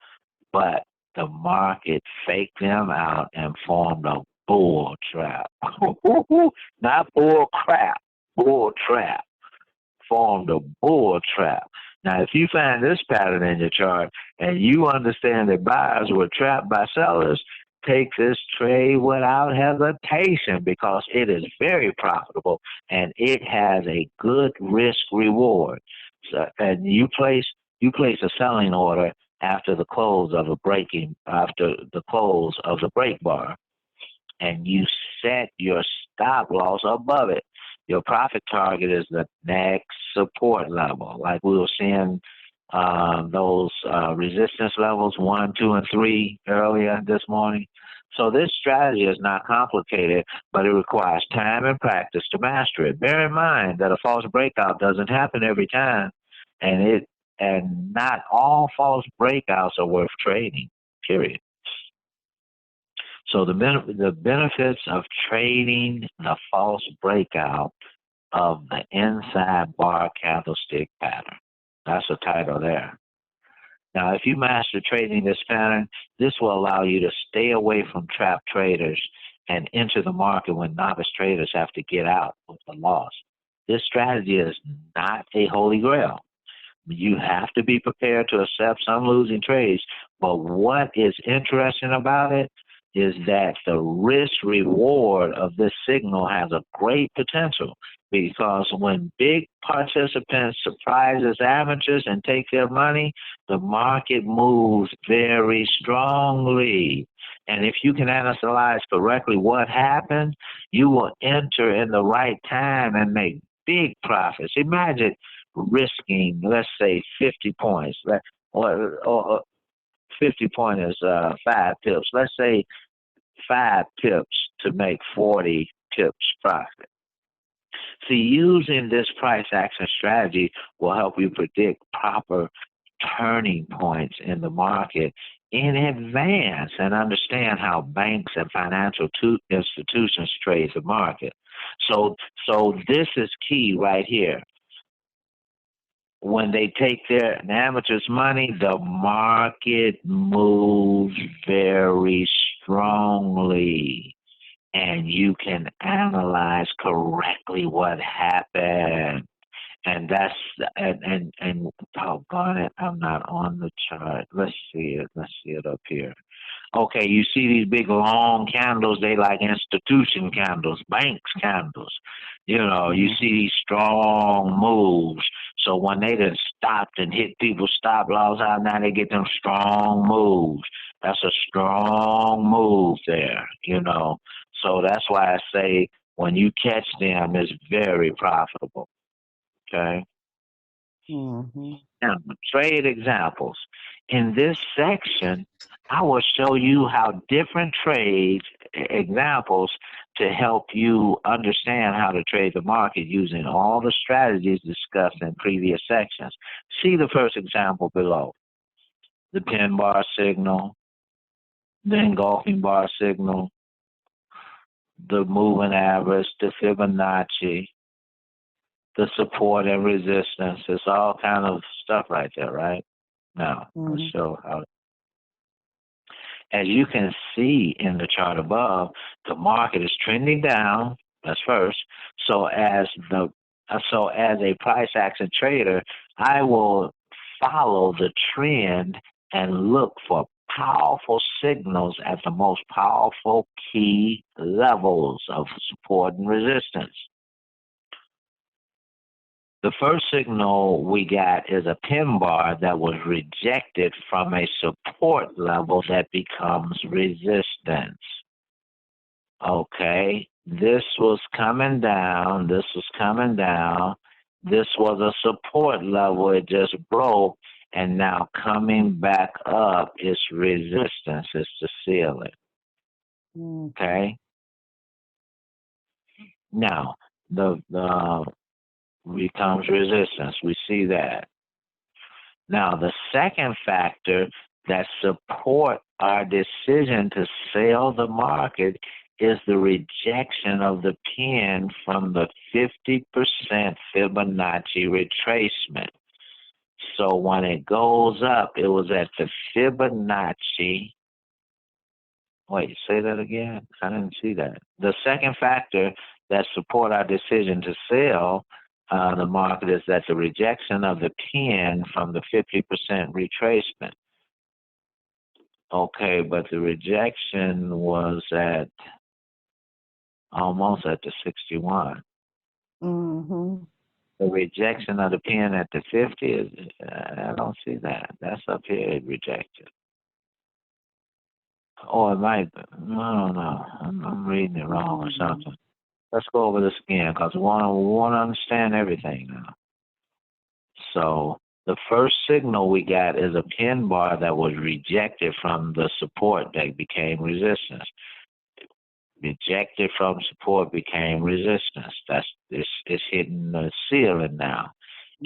but the market faked them out and formed a bull trap. Not bull crap, bull trap. Formed a bull trap. Now, if you find this pattern in your chart and you understand that buyers were trapped by sellers, take this trade without hesitation, because it is very profitable and it has a good risk reward. So, and you place a selling order after the close of the break bar, and you set your stop loss above it. Your profit target is the next support level, like we were seeing those resistance levels 1, 2, and 3 earlier this morning. So this strategy is not complicated, but it requires time and practice to master it. Bear in mind that a false breakout doesn't happen every time, and not all false breakouts are worth trading, period. So the benefits of trading the false breakout of the inside bar candlestick pattern. That's the title there. Now, if you master trading this pattern, this will allow you to stay away from trap traders and enter the market when novice traders have to get out with a loss. This strategy is not a holy grail. You have to be prepared to accept some losing trades. But what is interesting about it is that the risk reward of this signal has a great potential, because when big participants surprise as amateurs and take their money, the market moves very strongly. And if you can analyze correctly what happened, you will enter in the right time and make big profits. Imagine risking, let's say, 50 points, or 50 points is 5 pips. Let's say 5 pips to make 40 pips profit. See, using this price action strategy will help you predict proper turning points in the market in advance and understand how banks and financial institutions trade the market. So this is key right here. When they take their amateurs' money, the market moves very strongly, and you can analyze correctly what happened. And that's and doggone it, I'm not on the chart. Let's see it up here. Okay, you see these big long candles, they like institution candles, banks candles. You know, you see these strong moves. So when they done stopped and hit people's stop loss out, now they get them strong moves. That's a strong move there, you know. So that's why I say when you catch them, it's very profitable. Okay? Mm-hmm. Now, trade examples. In this section, I will show you how different trades examples to help you understand how to trade the market using all the strategies discussed in previous sections. See the first example below. The pin bar signal, the engulfing bar signal, the moving average, the Fibonacci, the support and resistance. It's all kind of stuff right there, right? Now, let's Mhm. show how. As you can see in the chart above, the market is trending down. That's first. So as a price action trader, I will follow the trend and look for powerful signals at the most powerful key levels of support and resistance. The first signal we got is a pin bar that was rejected from a support level that becomes resistance. Okay, this was coming down, this was coming down, this was a support level, it just broke, and now coming back up is resistance, it's the ceiling. Mhm. Okay, now the becomes resistance, we see that. Now, the second factor that support our decision to sell the market is the rejection of the pin from the 50% Fibonacci retracement. So when it goes up, it was at the Fibonacci. Wait, say that again? I didn't see that. The second factor that support our decision to sell the market is that the rejection of the pin from the 50% retracement. Okay, but the rejection was at almost at the 61. Mhm. The rejection of the pin at the 50 is, I don't see that. That's up here, it rejected. Or it might, I don't know. I'm reading it wrong or something. Let's go over this again because we want to understand everything now. So the first signal we got is a pin bar that was rejected from the support that became resistance. Rejected from support became resistance. It's hitting the ceiling now.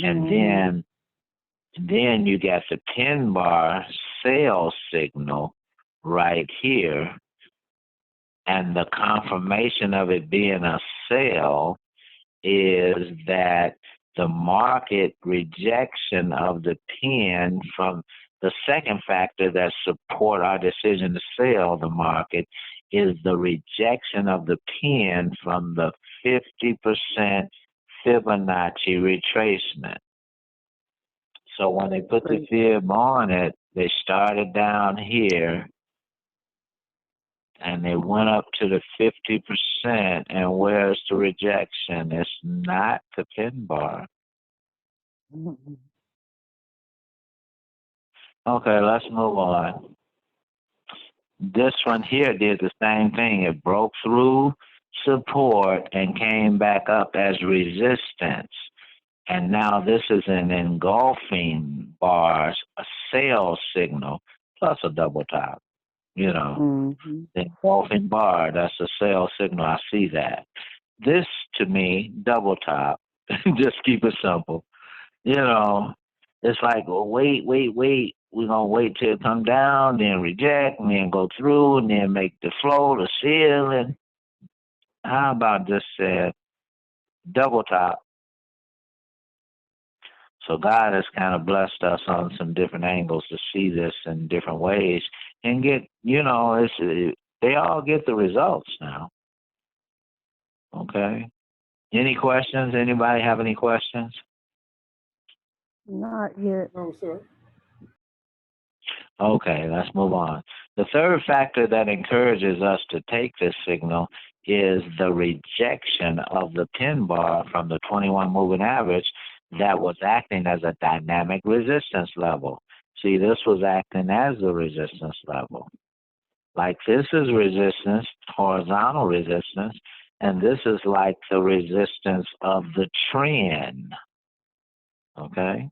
And Mhm. then you got the pin bar sell signal right here, and the confirmation of it being a sell is that the market rejection of the pin from the second factor that support our decision to sell the market is the rejection of the pin from the 50% Fibonacci retracement. So when they put the fib on it, they started down here and they went up to the 50%. And where's the rejection? It's not the pin bar. Mhm. Okay, let's move on. This one here did the same thing. It broke through support and came back up as resistance. And now this is an engulfing bars, a sell signal, plus a double top. You know, Mhm. the engulfing bar, that's a sell signal. I see that. This, to me, double top. Just keep it simple. You know, it's like, well, wait. We're going to wait till it come down, then reject, and then go through, and then make the flow, the ceiling. How about just double top? So God has kind of blessed us on some different angles to see this in different ways and get, they all get the results now. Okay. Any questions? Anybody have any questions? Not yet. No, sir. Okay, let's move on. The third factor that encourages us to take this signal is the rejection of the pin bar from the 21 moving average that was acting as a dynamic resistance level. See, this was acting as the resistance level. Like this is resistance, horizontal resistance, and this is like the resistance of the trend. Okay?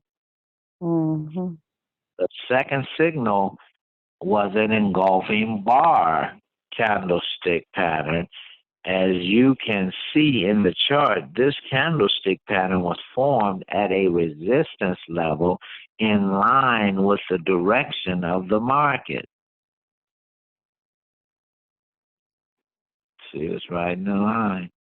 Mhm. The second signal was an engulfing bar candlestick pattern. As you can see in the chart, this candlestick pattern was formed at a resistance level in line with the direction of the market. See, it's right in the line.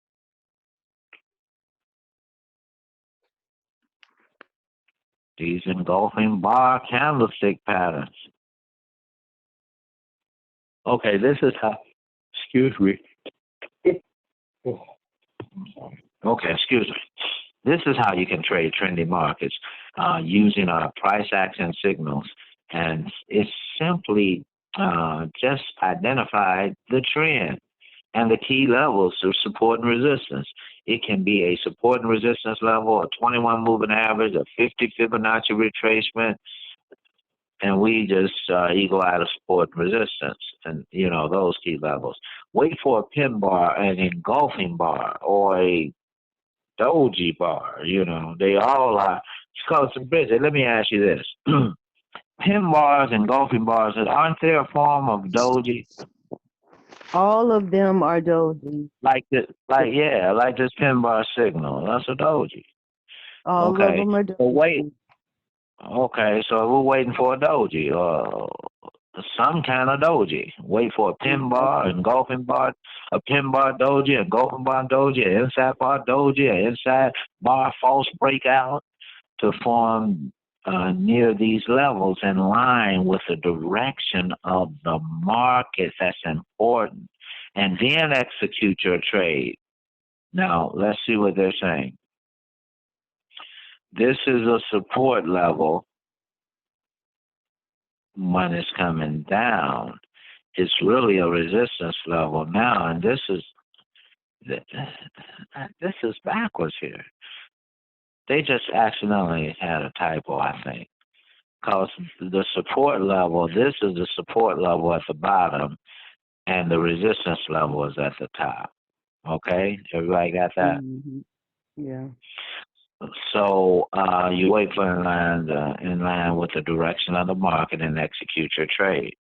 These engulfing bar candlestick patterns. Okay, this is how, excuse me. Okay, excuse me. This is how you can trade trendy markets using price action signals. And it's simply just identify the trend and the key levels of support and resistance. It can be a support and resistance level, a 21 moving average, a 50 Fibonacci retracement, and we just eagle out of support and resistance and, those key levels. Wait for a pin bar, an engulfing bar, or a doji bar, they all are. So, Bridget, let me ask you this. Pin bars, engulfing bars, aren't they a form of doji? All of them are doji. Like this pin bar signal. That's a doji. All of them are doji. So wait. Okay, so we're waiting for a doji or some kind of doji. Wait for a pin bar, engulfing bar, a pin bar doji, engulfing bar doji, an inside bar doji, an inside bar false breakout to form near these levels in line with the direction of the market. That's important. And then execute your trade. Now, let's see what they're saying. This is a support level when it's coming down. It's really a resistance level now, and this is backwards here. They just accidentally had a typo, I think, because the support level, this is the support level at the bottom, and the resistance level is at the top. Okay, everybody got that? Mm-hmm. Yeah. So you wait for in line with the direction of the market and execute your trade.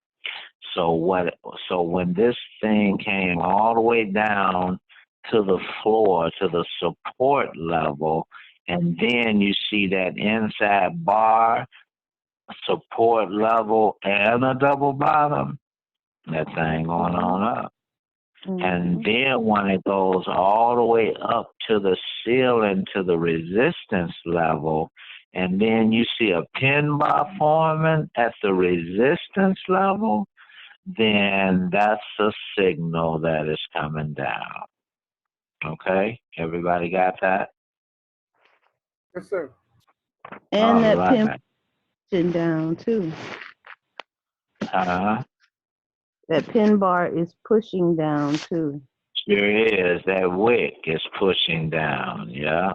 So when this thing came all the way down to the floor, to the support level, and then you see that inside bar, support level, and a double bottom, that thing going on up. Mm-hmm. And then when it goes all the way up to the ceiling, to the resistance level, and then you see a pin bar forming at the resistance level, then that's a signal that is coming down. Okay? Everybody got that? Yes, sir. And that right. pin down too. Uh-huh. That pin bar is pushing down too. Sure is. That wick is pushing down, yeah.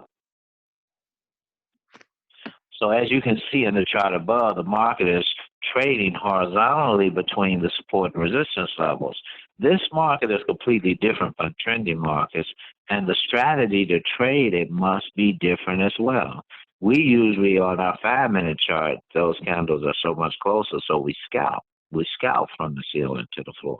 So as you can see in the chart above, the market is trading horizontally between the support and resistance levels. This market is completely different from trendy markets, and the strategy to trade it must be different as well. We usually, on our 5-minute chart, those candles are so much closer, so we scalp. We scalp from the ceiling to the floor.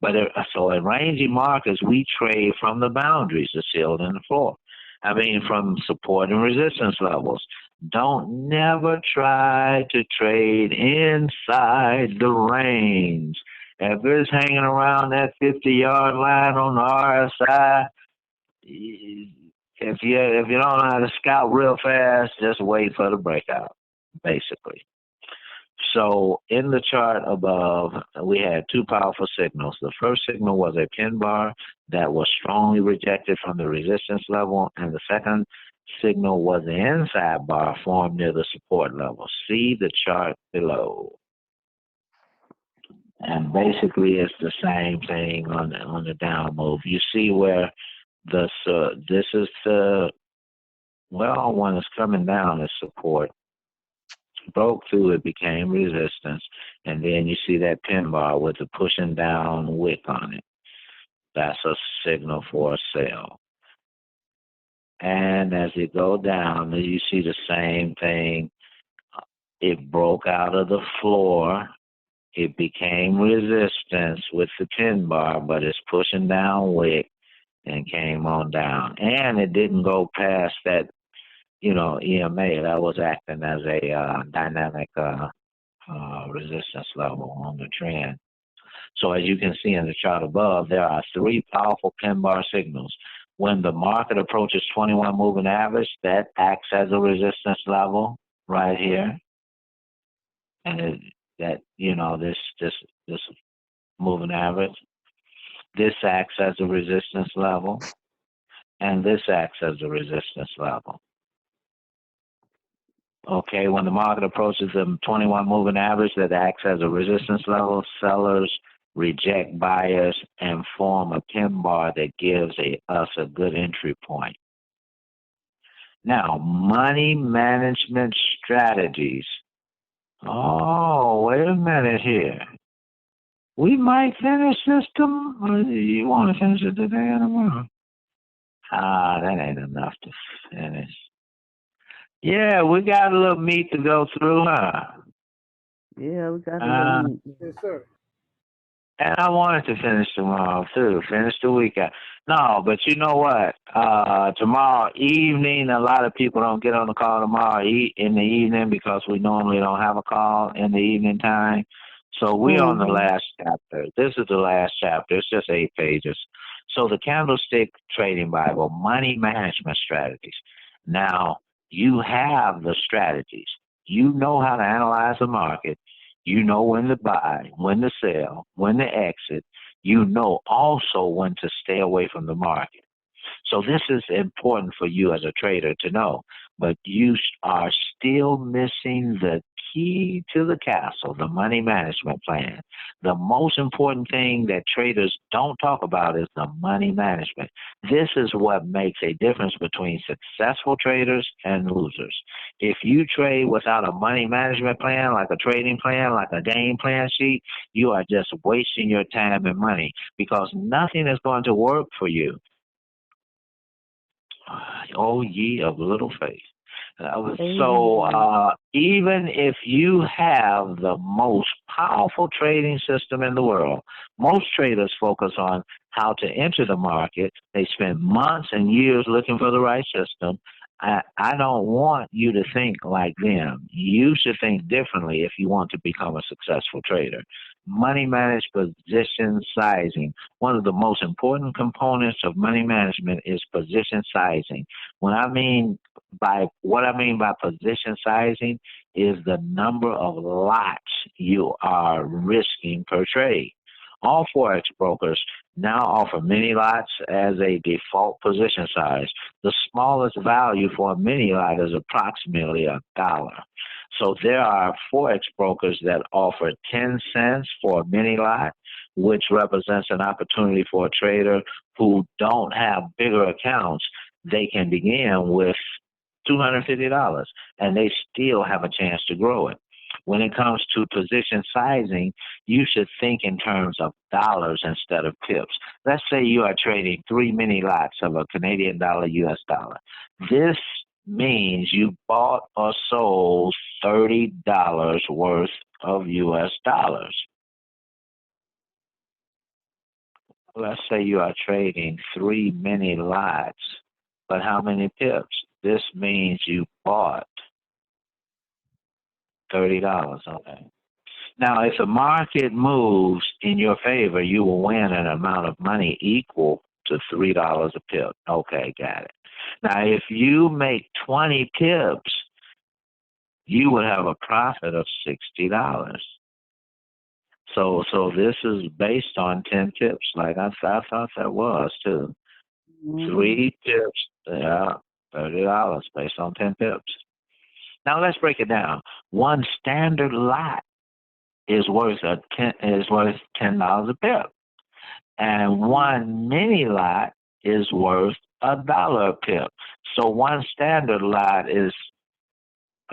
But so in ranging markets, we trade from the boundaries, the ceiling and the floor. I mean, from support and resistance levels. Don't never try to trade inside the range. If it's hanging around that 50-yard line on the RSI, if you don't know how to scout real fast, just wait for the breakout, basically. So in the chart above, we had two powerful signals. The first signal was a pin bar that was strongly rejected from the resistance level, and the second signal was the inside bar formed near the support level. See the chart below. And basically, it's the same thing on the down move. You see where this is the, well, when it's coming down, it's support. Broke through, it became resistance, and then you see that pin bar with the pushing down wick on it. That's a signal for a sell. And as it go down, you see the same thing. It broke out of the floor. It became resistance with the pin bar, but it's pushing down wick and came on down. And it didn't go past that, EMA. That was acting as a dynamic resistance level on the trend. So as you can see in the chart above, there are three powerful pin bar signals. When the market approaches 21 moving average, that acts as a resistance level, right here, and that this moving average. This acts as a resistance level, and this acts as a resistance level. Okay, when the market approaches the 21 moving average that acts as a resistance level, sellers reject buyers and form a pin bar that gives us a good entry point. Now, money management strategies. Oh, wait a minute here. We might finish this tomorrow. You want to finish it today or tomorrow? That ain't enough to finish. Yeah, we got a little meat to go through, huh? Yeah, we got a little meat. Yes, sir. And I wanted to finish tomorrow too. Finish the weekend. No, but you know what? Tomorrow evening, a lot of people don't get on the call tomorrow in the evening because we normally don't have a call in the evening time. So we're on the last chapter. This is the last chapter. It's just 8 pages. So the Candlestick Trading Bible, money management strategies. Now, you have the strategies. You know how to analyze the market. You know when to buy, when to sell, when to exit. You know also when to stay away from the market. So this is important for you as a trader to know, but you are still missing the key to the castle, the money management plan. The most important thing that traders don't talk about is the money management. This is what makes a difference between successful traders and losers. If you trade without a money management plan, like a trading plan, like a game plan sheet, you are just wasting your time and money because nothing is going to work for you. Oh, ye of little faith. So even if you have the most powerful trading system in the world, most traders focus on how to enter the market. They spend months and years looking for the right system. I don't want you to think like them. You should think differently if you want to become a successful trader. Money managed position sizing. One of the most important components of money management is position sizing. What I mean by position sizing is the number of lots you are risking per trade. All Forex brokers now offer mini lots as a default position size. The smallest value for a mini lot is approximately $1. So there are Forex brokers that offer 10 cents for a mini lot, which represents an opportunity for a trader who don't have bigger accounts. They can begin with $250 and they still have a chance to grow it. When it comes to position sizing, you should think in terms of dollars instead of pips. Let's say you are trading 3 mini lots of a Canadian dollar, US dollar. This means you bought or sold $30 worth of US dollars. Let's say you are trading 3 mini lots, but how many pips? This means you bought $30, okay. Now, if the market moves in your favor, you will win an amount of money equal to $3 a pip. Okay, got it. Now, if you make 20 pips, you would have a profit of $60. So this is based on 10 pips, like I thought that was too. 3 pips, yeah, $30 based on 10 pips. Now let's break it down. One standard lot is worth $10 a pip, and one mini lot is worth $1 a pip. So one standard lot is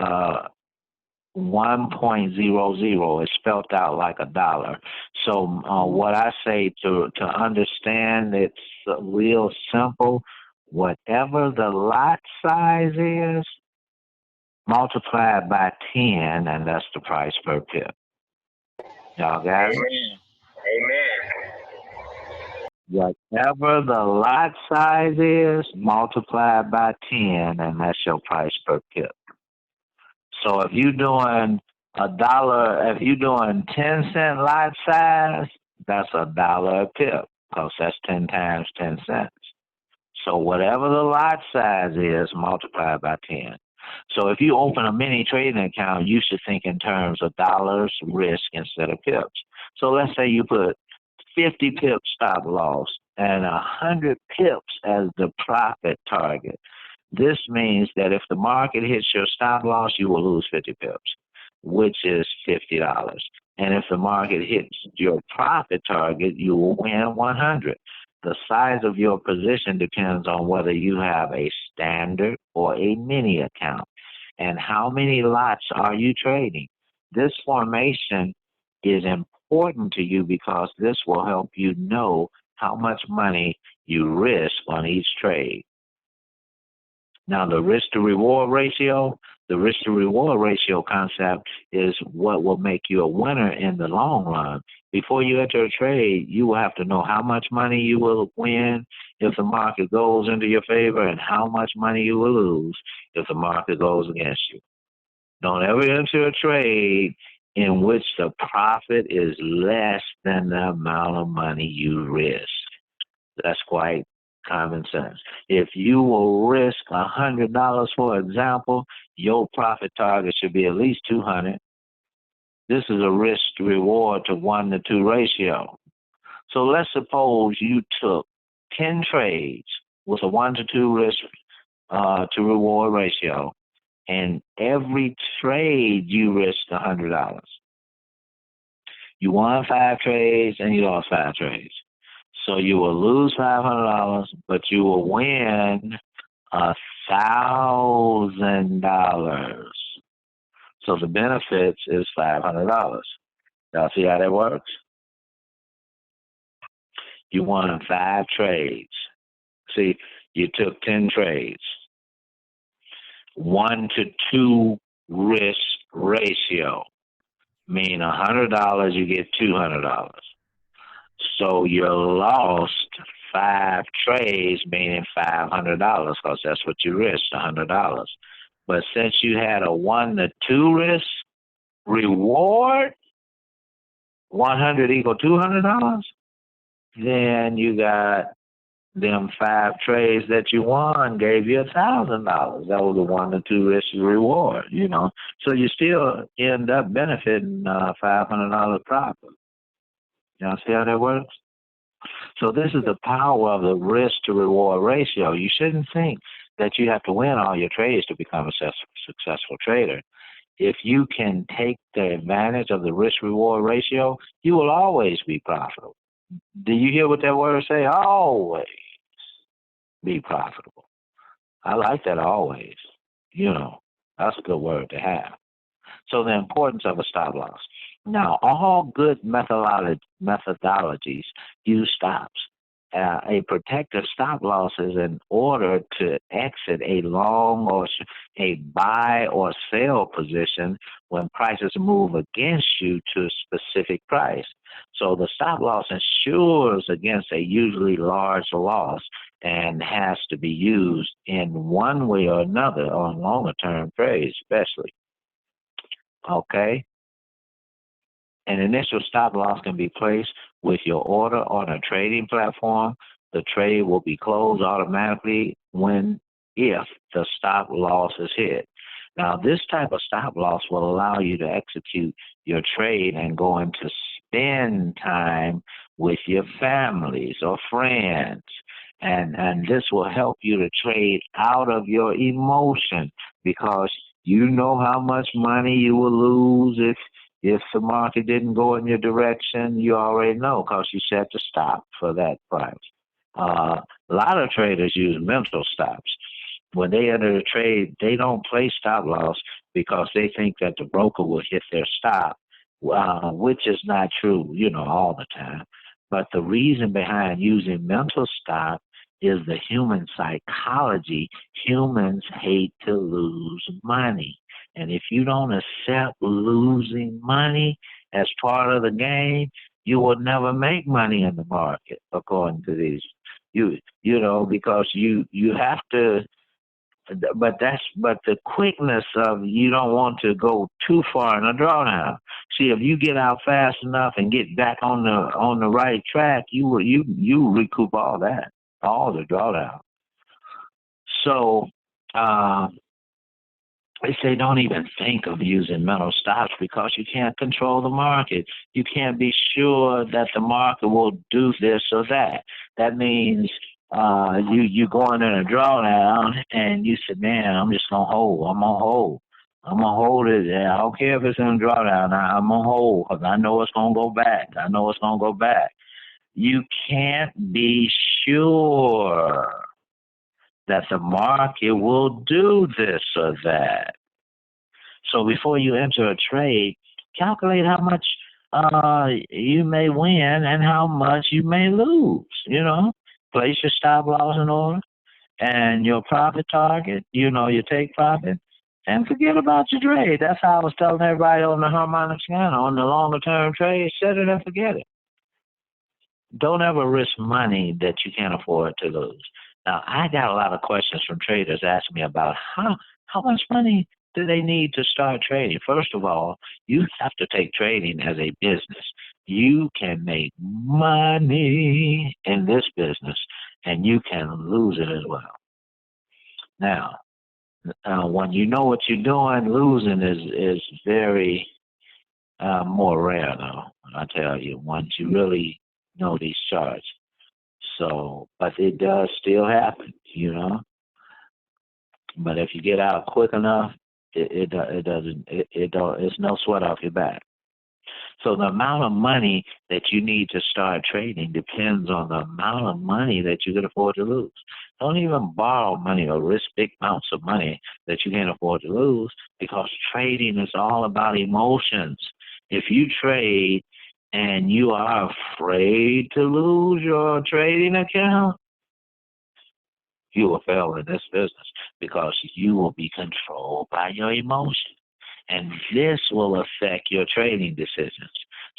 1.00. It's spelled out like a dollar. So what I say to understand, it's real simple. Whatever the lot size is, multiply it by 10, and that's the price per pip. Y'all got it? Amen. Whatever the lot size is, multiply it by 10, and that's your price per pip. So if you're doing if you're doing 10-cent lot size, that's $1 a pip, because that's 10 times 10 cents. So whatever the lot size is, multiply it by 10. So if you open a mini trading account, you should think in terms of dollars risk instead of pips. So let's say you put 50 pips stop loss and 100 pips as the profit target. This means that if the market hits your stop loss, you will lose 50 pips, which is $50. And if the market hits your profit target, you will win 100. The size of your position depends on whether you have a standard or a mini account. And how many lots are you trading? This formation is important to you because this will help you know how much money you risk on each trade. Now, the risk to reward ratio, the risk to reward ratio concept is what will make you a winner in the long run. Before you enter a trade, you will have to know how much money you will win if the market goes into your favor and how much money you will lose if the market goes against you. Don't ever enter a trade in which the profit is less than the amount of money you risk. That's quite common sense. If you will risk $100, for example, your profit target should be at least 200. This is a risk to reward to 1-to-2 ratio. So let's suppose you took 10 trades with a 1-to-2 risk to reward ratio, and every trade you risked $100. You won 5 trades and you lost 5 trades. So you will lose $500, but you will win $1,000. So the benefits is $500. Y'all see how that works? You won 5 trades. See, you took 10 trades. 1-to-2 risk ratio, mean $100, you get $200. So you lost 5 trades, meaning $500, because that's what you risked, $100. But since you had a 1-to-2 risk reward, 100 equal $200, then you got them 5 trades that you won gave you $1,000. That was a 1-to-2 risk reward, you know. So you still end up benefiting $500 profit. Y'all see how that works? So this is the power of the risk to reward ratio. You shouldn't think that you have to win all your trades to become a successful trader. If you can take the advantage of the risk reward ratio, you will always be profitable. Do you hear what that word say? Always be profitable. I like that, always. You know, that's a good word to have. So the importance of a stop loss. Now, all good methodologies use stops. A protective stop loss is in order to exit a long or a buy or sell position when prices move against you to a specific price. So the stop loss ensures against a usually large loss and has to be used in one way or another on longer term trades, especially. Okay? An initial stop loss can be placed with your order on a trading platform. The trade will be closed automatically if the stop loss is hit. Now, this type of stop loss will allow you to execute your trade and go into spend time with your families or friends. And this will help you to trade out of your emotion because you know how much money you will lose if the market didn't go in your direction. You already know because you set the stop for that price. A lot of traders use mental stops. When they enter the trade, they don't place stop loss because they think that the broker will hit their stop, which is not true, you know, all the time. But the reason behind using mental stop is the human psychology. Humans hate to lose money. And if you don't accept losing money as part of the game, you will never make money in the market, according to these. You know, because you have to, but the quickness of you don't want to go too far in a drawdown. See, if you get out fast enough and get back on the right track, you recoup all that, all the drawdown. So They say don't even think of using mental stops because you can't control the market. You can't be sure that the market will do this or that. That means you going in a drawdown and you said, man, I'm just gonna hold. I'm gonna hold. I'm gonna hold it. I don't care if it's in a drawdown. I'm gonna hold because I know it's gonna go back. I know it's gonna go back. You can't be sure that the market will do this or that. So before you enter a trade, calculate how much you may win and how much you may lose. Place your stop loss in order and your profit target. Your take profit, and forget about your trade. That's how I was telling everybody on the harmonic scanner on the longer term trade. Set it and forget it. Don't ever risk money that you can't afford to lose. Now, I got a lot of questions from traders asking me about how much money do they need to start trading. First of all, you have to take trading as a business. You can make money in this business, and you can lose it as well. Now, when you know what you're doing, losing is very more rare, though. I tell you, once you really know these charts. So, but it does still happen, But if you get out quick enough, it doesn't. It don't. It's no sweat off your back. So the amount of money that you need to start trading depends on the amount of money that you can afford to lose. Don't even borrow money or risk big amounts of money that you can't afford to lose, because trading is all about emotions. If you trade and you are afraid to lose your trading account, you will fail in this business because you will be controlled by your emotions. And this will affect your trading decisions.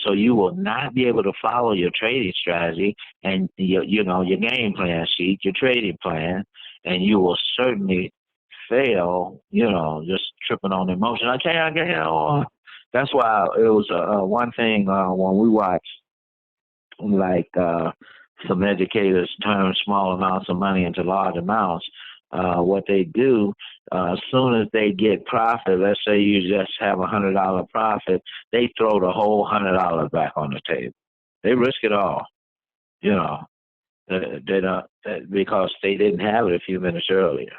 So you will not be able to follow your trading strategy and your game plan sheet, your trading plan, and you will certainly fail, just tripping on emotion. That's why it was one thing when we watched, like some educators turn small amounts of money into large amounts. What they do, as soon as they get profit, let's say you just have $100 profit, they throw the whole $100 back on the table. They risk it all, they don't, because they didn't have it a few minutes earlier,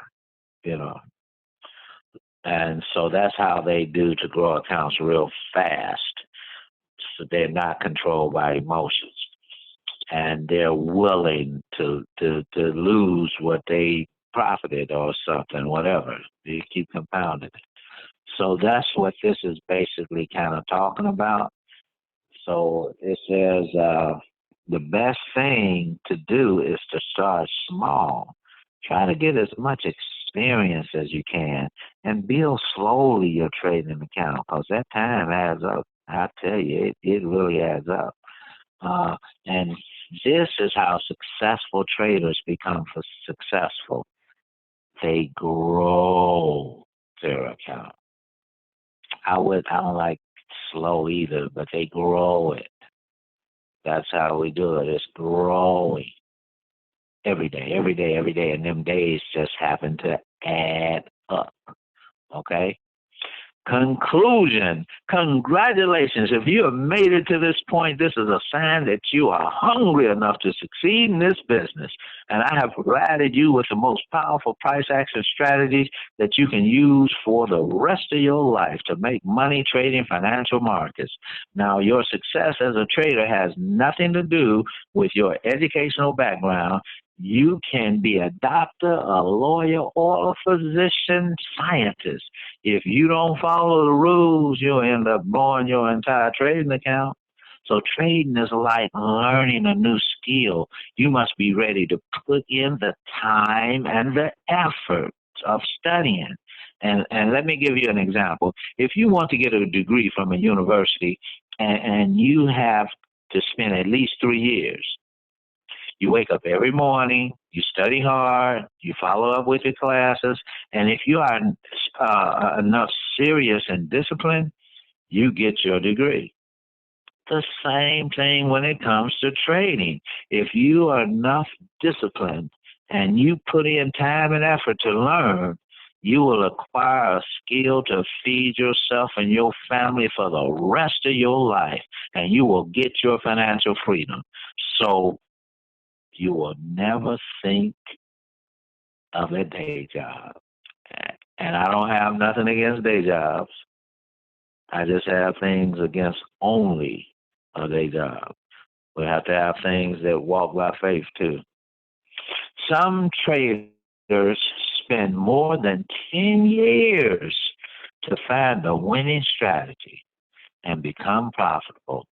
and so that's how they do to grow accounts real fast. So they're not controlled by emotions, and they're willing to lose what they profited or something, whatever. They keep compounding it. So that's what this is basically kind of talking about. So it says the best thing to do is to start small. Try to get as much experience as you can and build slowly your trading account, because that time adds up. I tell you, it really adds up. And this is how successful traders become successful. They grow their account. I don't like slow either, but they grow it. That's how we do it. It's growing every day, every day, every day, and them days just happen to add up. Okay? Conclusion. Congratulations. If you have made it to this point, this is a sign that you are hungry enough to succeed in this business. And I have provided you with the most powerful price action strategies that you can use for the rest of your life to make money trading financial markets. Now, your success as a trader has nothing to do with your educational background. You can be a doctor, a lawyer, or a physician scientist. If you don't follow the rules, you'll end up blowing your entire trading account. So trading is like learning a new skill. You must be ready to put in the time and the effort of studying. And let me give you an example. If you want to get a degree from a university and you have to spend at least 3 years, you wake up every morning, you study hard, you follow up with your classes, and if you are enough serious and disciplined, you get your degree. The same thing when it comes to trading. If you are enough disciplined and you put in time and effort to learn, You will acquire a skill to feed yourself and your family for the rest of your life, and you will get your financial freedom. So you will never think of a day job. And I don't have nothing against day jobs. I just have things against only a day job. We have to have things that walk by faith too. Some traders spend more than 10 years to find a winning strategy and become profitable.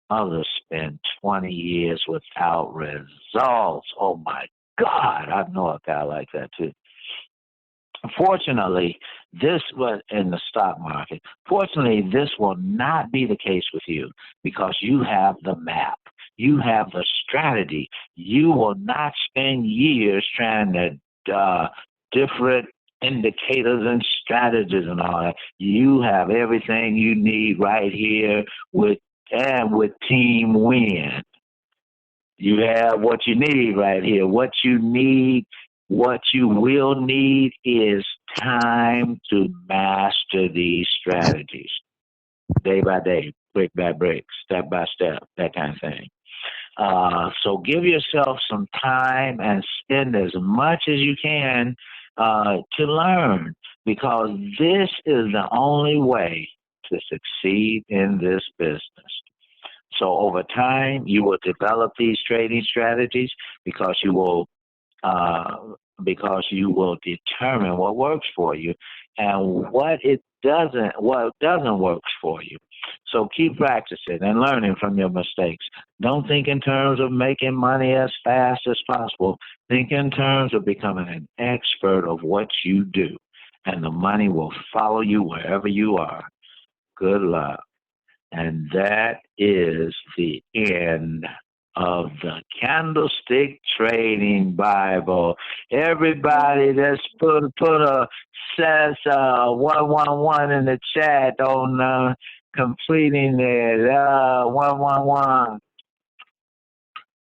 Others spend 20 years without results. Oh my God, I know a guy like that too. Fortunately, this was in the stock market. Fortunately, this will not be the case with you because you have the map. You have the strategy. You will not spend years trying to different indicators and strategies and all that. You have everything you need right here with Team Win. You have what you need right here. What you need, what you will need is time to master these strategies day by day, brick by brick, step by step, that kind of thing. So give yourself some time and spend as much as you can to learn because this is the only way to succeed in this business. So over time, you will develop these trading strategies because you will determine what works for you and what doesn't work for you. So keep practicing and learning from your mistakes. Don't think in terms of making money as fast as possible. Think in terms of becoming an expert of what you do, and the money will follow you wherever you are. Good luck. And that is the end of the Candlestick Trading Bible. Everybody that's put a says 111 in the chat on completing it. 111.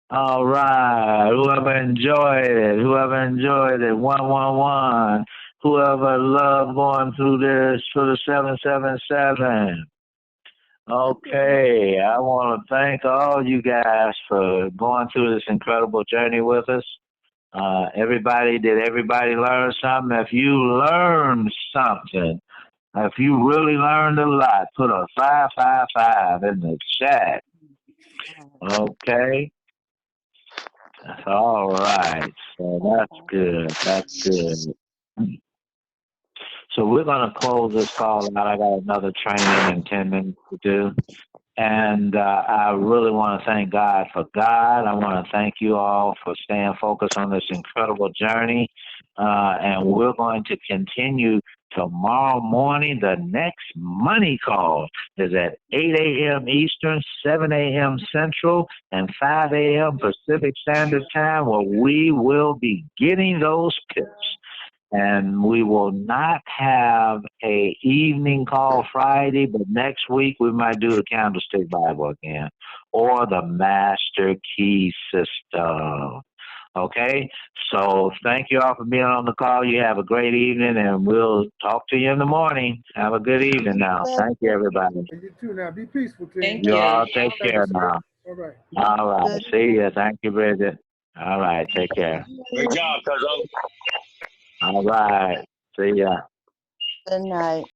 All right. Whoever enjoyed it, 111. Whoever loved going through this for the 777. Okay, I want to thank all you guys for going through this incredible journey with us. Did everybody learn something? If you learned something, if you really learned a lot, put a 555 in the chat. Okay, all right. So that's good. That's good. So we're going to close this call out. I got another training in 10 minutes to do. And I really want to thank God for God. I want to thank you all for staying focused on this incredible journey. And we're going to continue tomorrow morning. The next money call is at 8 a.m. Eastern, 7 a.m. Central, and 5 a.m. Pacific Standard Time, where we will be getting those tips. And we will not have a evening call Friday, but next week we might do the Candlestick Bible again or the Master Key System. Okay? So thank you all for being on the call. You have a great evening, and we'll talk to you in the morning. Have a good evening now. Thank you, everybody. And you too now. Be peaceful, team. Thank You you. all take Thank care you, now. All right. All right. See you. Thank you, Bridget. All right. Take care. Great job, Cuzzo. All right. See ya. Good night.